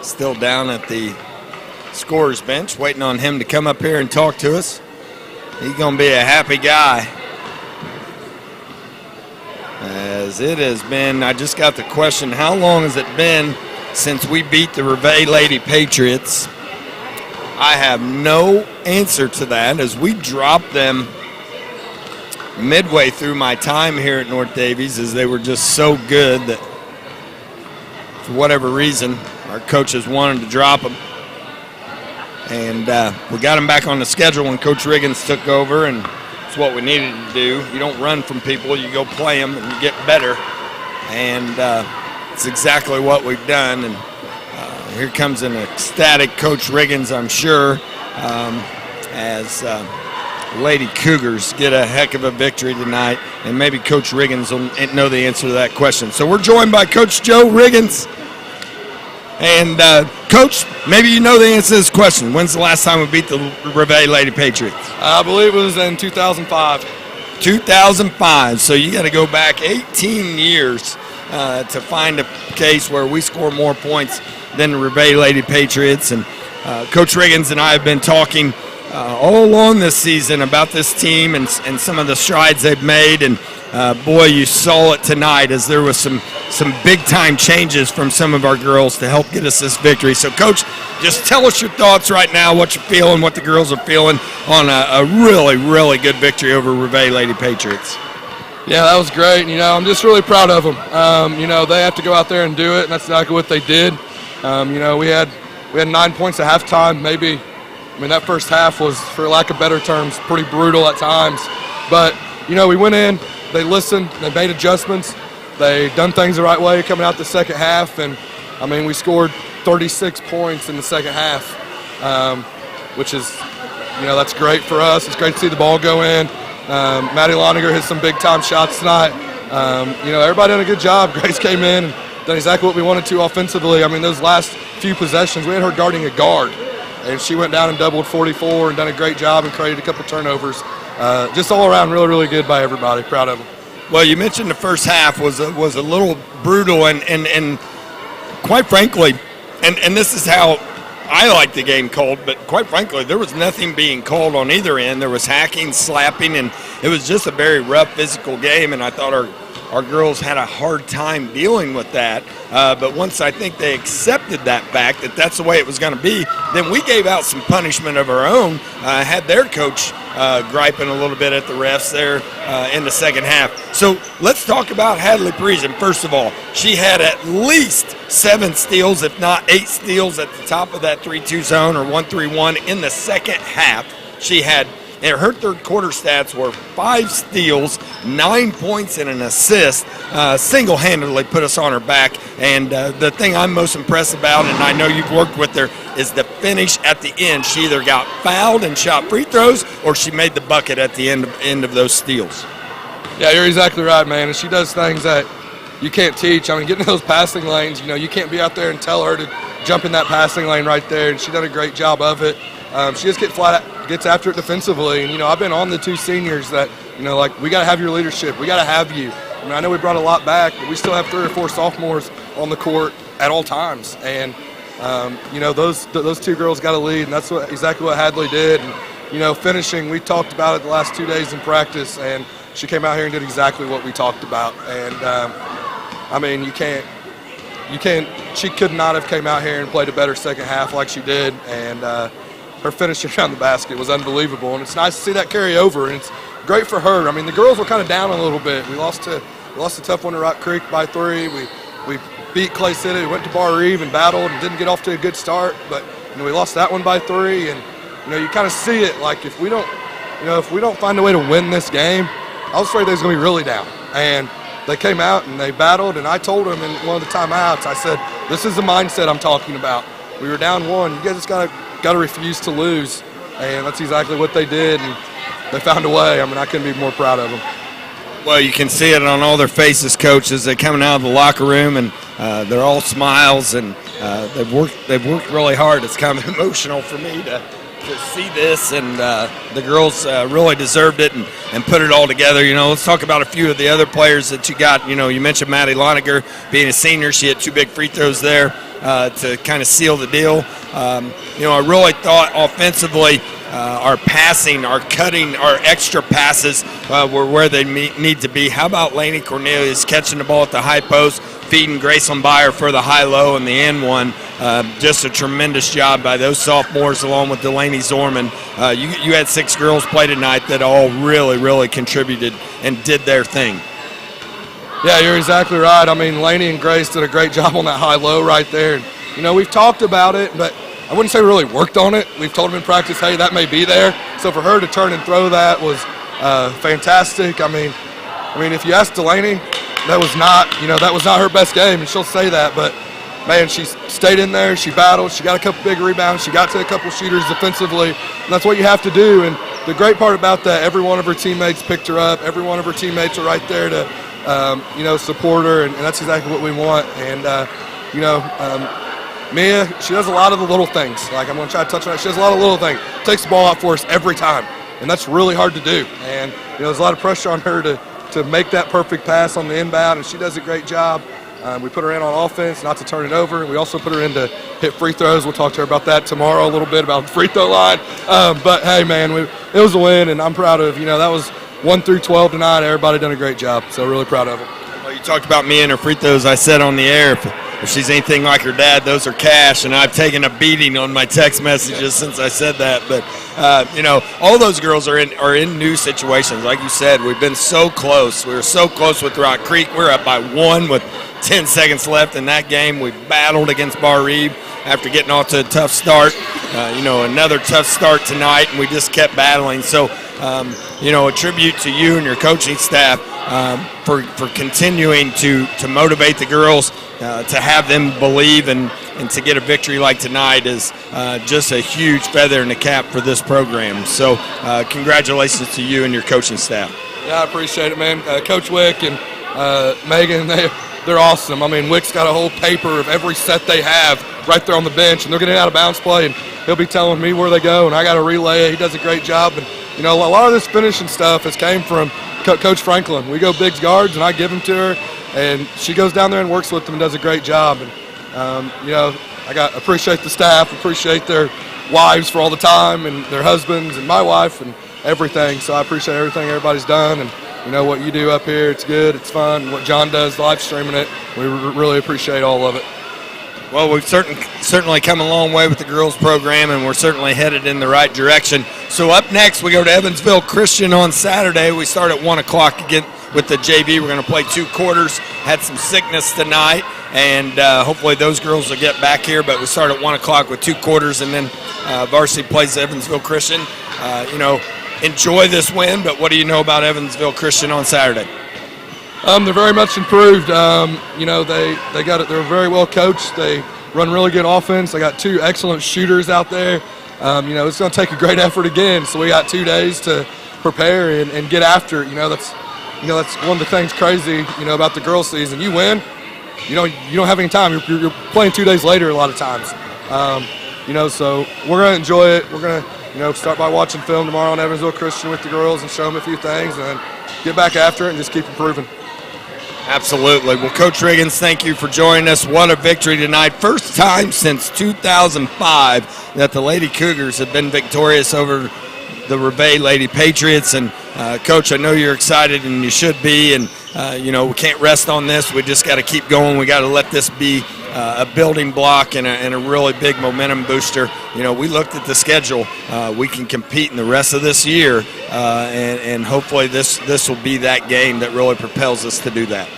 still down at the scorer's bench, waiting on him to come up here and talk to us. He's going to be a happy guy. As it has been, I just got the question, how long has it been since we beat the Rivet Lady Patriots? I have no answer to that, as we dropped them midway through my time here at North Daviess, as they were just so good that for whatever reason, our coaches wanted to drop them. And we got them back on the schedule when Coach Riggins took over, and it's what we needed to do. You don't run from people, you go play them and you get better. And it's exactly what we've done. And here comes an ecstatic Coach Riggins, I'm sure, as Lady Cougars get a heck of a victory tonight, and maybe Coach Riggins will know the answer to that question. So we're joined by Coach Joe Riggins. And Coach, maybe you know the answer to this question. When's the last time we beat the Rivet Lady Patriots? I believe it was in 2005. 2005. So you got to go back 18 years to find a case where we score more points than the Rivet Lady Patriots. And Coach Riggins and I have been talking all along this season about this team and some of the strides they've made. And boy, you saw it tonight as there was some big-time changes from some of our girls to help get us this victory. So, Coach, just tell us your thoughts right now, what you're feeling, what the girls are feeling on a really, really good victory over Rivet Lady Patriots. Yeah, that was great. You know, I'm just really proud of them. You know, they have to go out there and do it, and that's exactly what they did. You know, we had 9 points at halftime. Maybe, I mean, that first half was, for lack of better terms, pretty brutal at times. But, you know, we went in, they listened, they made adjustments. They done things the right way coming out the second half, and I mean, we scored 36 points in the second half, which is, you know, that's great for us. It's great to see the ball go in. Maddie Loninger hit some big-time shots tonight. You know, everybody done a good job. Grace came in and done exactly what we wanted to offensively. I mean, those last few possessions, we had her guarding a guard, and she went down and doubled 44 and done a great job and created a couple turnovers. Just all around really, really good by everybody. Proud of them. Well, you mentioned the first half was a little brutal, and quite frankly, and this is how I like the game called, but quite frankly, there was nothing being called on either end. There was hacking, slapping, and it was just a very rough physical game, and I thought our girls had a hard time dealing with that. But once I think they accepted that fact that that's the way it was going to be, then we gave out some punishment of our own, had their coach griping a little bit at the refs there in the second half. So let's talk about Hadley Parisian. First of all, she had at least 7 steals, if not 8 steals at the top of that 3-2 zone or 1-3-1 in the second half. She had, and her third quarter stats were 5 steals, 9 points, and an assist. Single-handedly put us on her back. And the thing I'm most impressed about, and I know you've worked with her, is the finish at the end. She either got fouled and shot free throws, or she made the bucket at the end of those steals. Yeah, you're exactly right, man. And she does things that you can't teach. I mean, getting in those passing lanes, you know, you can't be out there and tell her to jump in that passing lane right there. And she done a great job of it. She just gets after it defensively. And, you know, I've been on the 2 seniors that, you know, like, we got to have your leadership. We got to have you. I mean, I know we brought a lot back, but we still have 3 or 4 sophomores on the court at all times. And, you know, those 2 girls got to lead, and that's exactly what Hadley did. And, you know, finishing, we talked about it the last 2 days in practice, and she came out here and did exactly what we talked about. And I mean, she could not have came out here and played a better second half like she did. And her finishing around the basket was unbelievable. And it's nice to see that carry over. And it's great for her. I mean, the girls were kind of down a little bit. We lost a tough one to Rock Creek by 3. We beat Clay City. We went to Bar Eve and battled and didn't get off to a good start. But we lost that one by 3. And you kind of see it, like if we don't find a way to win this game, I was afraid they was going to be really down. And they came out and they battled, and I told them in one of the timeouts, I said, this is the mindset I'm talking about. We were down 1. You guys just got to refuse to lose. And that's exactly what they did, and they found a way. I mean, I couldn't be more proud of them. Well, you can see it on all their faces, Coach, as they're coming out of the locker room, and they're all smiles, and they've worked really hard. It's kind of emotional for me to see this, and the girls really deserved it and put it all together. Let's talk about a few of the other players that you got. You mentioned Maddie Loniger being a senior. She had 2 big free throws there to kind of seal the deal. I really thought offensively our passing, our cutting, our extra passes were where they need to be. How about Lainey Cornelius catching the ball at the high post, feeding Graceland Byer for the high-low and the end one? Just a tremendous job by those sophomores along with Delaney Zorman. You had 6 girls play tonight that all really, really contributed and did their thing. Yeah, you're exactly right. I mean, Lainey and Grace did a great job on that high-low right there. And, we've talked about it, but I wouldn't say we really worked on it. We've told them in practice, hey, that may be there. So for her to turn and throw that was fantastic. I mean, if you ask Delaney, that was not her best game, and she'll say that. But man, she stayed in there. She battled. She got a couple big rebounds. She got to a couple shooters defensively. And that's what you have to do. And the great part about that, every one of her teammates picked her up. Every one of her teammates are right there to, support her, and that's exactly what we want. And Mia, she does a lot of the little things. Like, I'm going to try to touch on that. She does a lot of little things. Takes the ball out for us every time, and that's really hard to do. And, there's a lot of pressure on her to make that perfect pass on the inbound, and she does a great job. We put her in on offense, not to turn it over. We also put her in to hit free throws. We'll talk to her about that tomorrow a little bit, about the free throw line. But, hey, man, it was a win, and I'm proud of, that was 1 through 12 tonight. Everybody done a great job, so really proud of them. Well, you talked about me and her free throws. I said on the air, if she's anything like her dad, those are cash, and I've taken a beating on my text messages since I said that. But, all those girls are in new situations. Like you said, we've been so close. We were so close with Rock Creek. We're up by 1 with 10 seconds left in that game. We battled against Bar Eve after getting off to a tough start. Another tough start tonight, and we just kept battling. So, a tribute to you and your coaching staff for continuing to motivate the girls, to have them believe and to get a victory like tonight is just a huge feather in the cap for this program. So congratulations to you and your coaching staff. Yeah, I appreciate it, man. Coach Wick and Megan, they're awesome. I mean, Wick's got a whole paper of every set they have right there on the bench, and they're getting out of bounds play, and he'll be telling me where they go, and I got to relay it. He does a great job. And, a lot of this finishing stuff has came from Coach Franklin. We go big guards, and I give them to her, and she goes down there and works with them and does a great job. And, appreciate the staff, appreciate their wives for all the time, and their husbands and my wife and everything. So I appreciate everything everybody's done. And, what you do up here, it's good, it's fun. What John does, live streaming it, we really appreciate all of it. Well, we've certainly come a long way with the girls program, and we're certainly headed in the right direction. So up next, we go to Evansville Christian on Saturday. We start at 1 o'clock again with the JV. We're going to play 2 quarters. Had some sickness tonight, and hopefully those girls will get back here. But we start at 1 o'clock with 2 quarters, and then Varsity plays Evansville Christian. Enjoy this win, but what do you know about Evansville Christian on Saturday? They're very much improved. They got it. They're very well coached. They run really good offense. They got 2 excellent shooters out there. It's going to take a great effort again. So we got 2 days to prepare and get after it. That's one of the things crazy, about the girls' season. You win, you don't have any time. You're playing 2 days later a lot of times. So we're going to enjoy it. We're going to start by watching film tomorrow on Evansville Christian with the girls and show them a few things, and then get back after it and just keep improving. Absolutely. Well, Coach Riggins, thank you for joining us. What a victory tonight. First time since 2005 that the Lady Cougars have been victorious over the Rivet Lady Patriots. And Coach, I know you're excited, and you should be. And we can't rest on this. We just got to keep going. We got to let this be a building block and a really big momentum booster. We looked at the schedule. We can compete in the rest of this year, and hopefully this will be that game that really propels us to do that.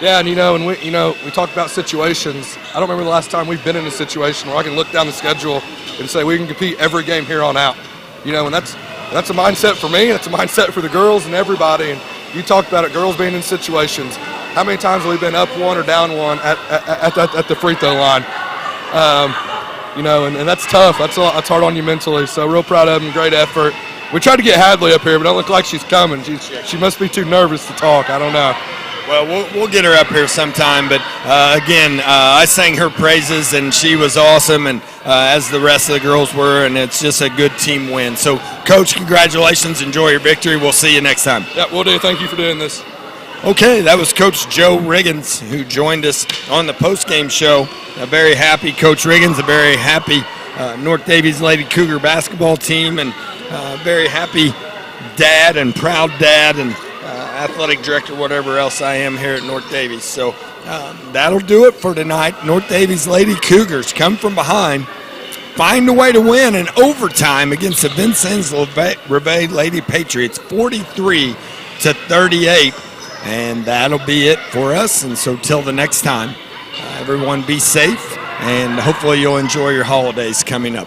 Yeah, and we talk about situations. I don't remember the last time we've been in a situation where I can look down the schedule and say we can compete every game here on out. And that's a mindset for me. That's a mindset for the girls and everybody. And you talked about it, girls being in situations. How many times have we been up one or down one at the free throw line? And that's tough. That's hard on you mentally. So real proud of them. Great effort. We tried to get Hadley up here, but it don't look like she's coming. She must be too nervous to talk. I don't know. Well, we'll get her up here sometime, but again, I sang her praises, and she was awesome, and as the rest of the girls were, and it's just a good team win. So, Coach, congratulations. Enjoy your victory. We'll see you next time. Yeah, we'll do. Thank you for doing this. Okay, that was Coach Joe Riggins, who joined us on the postgame show. A very happy Coach Riggins, a very happy North Daviess Lady Cougar basketball team, and very happy dad and proud dad and athletic director, whatever else I am here at North Daviess. So that'll do it for tonight. North Daviess Lady Cougars come from behind, find a way to win in overtime against the Vincennes Rivet Lady Patriots, 43-38. And that'll be it for us. And so till the next time, everyone be safe, and hopefully you'll enjoy your holidays coming up.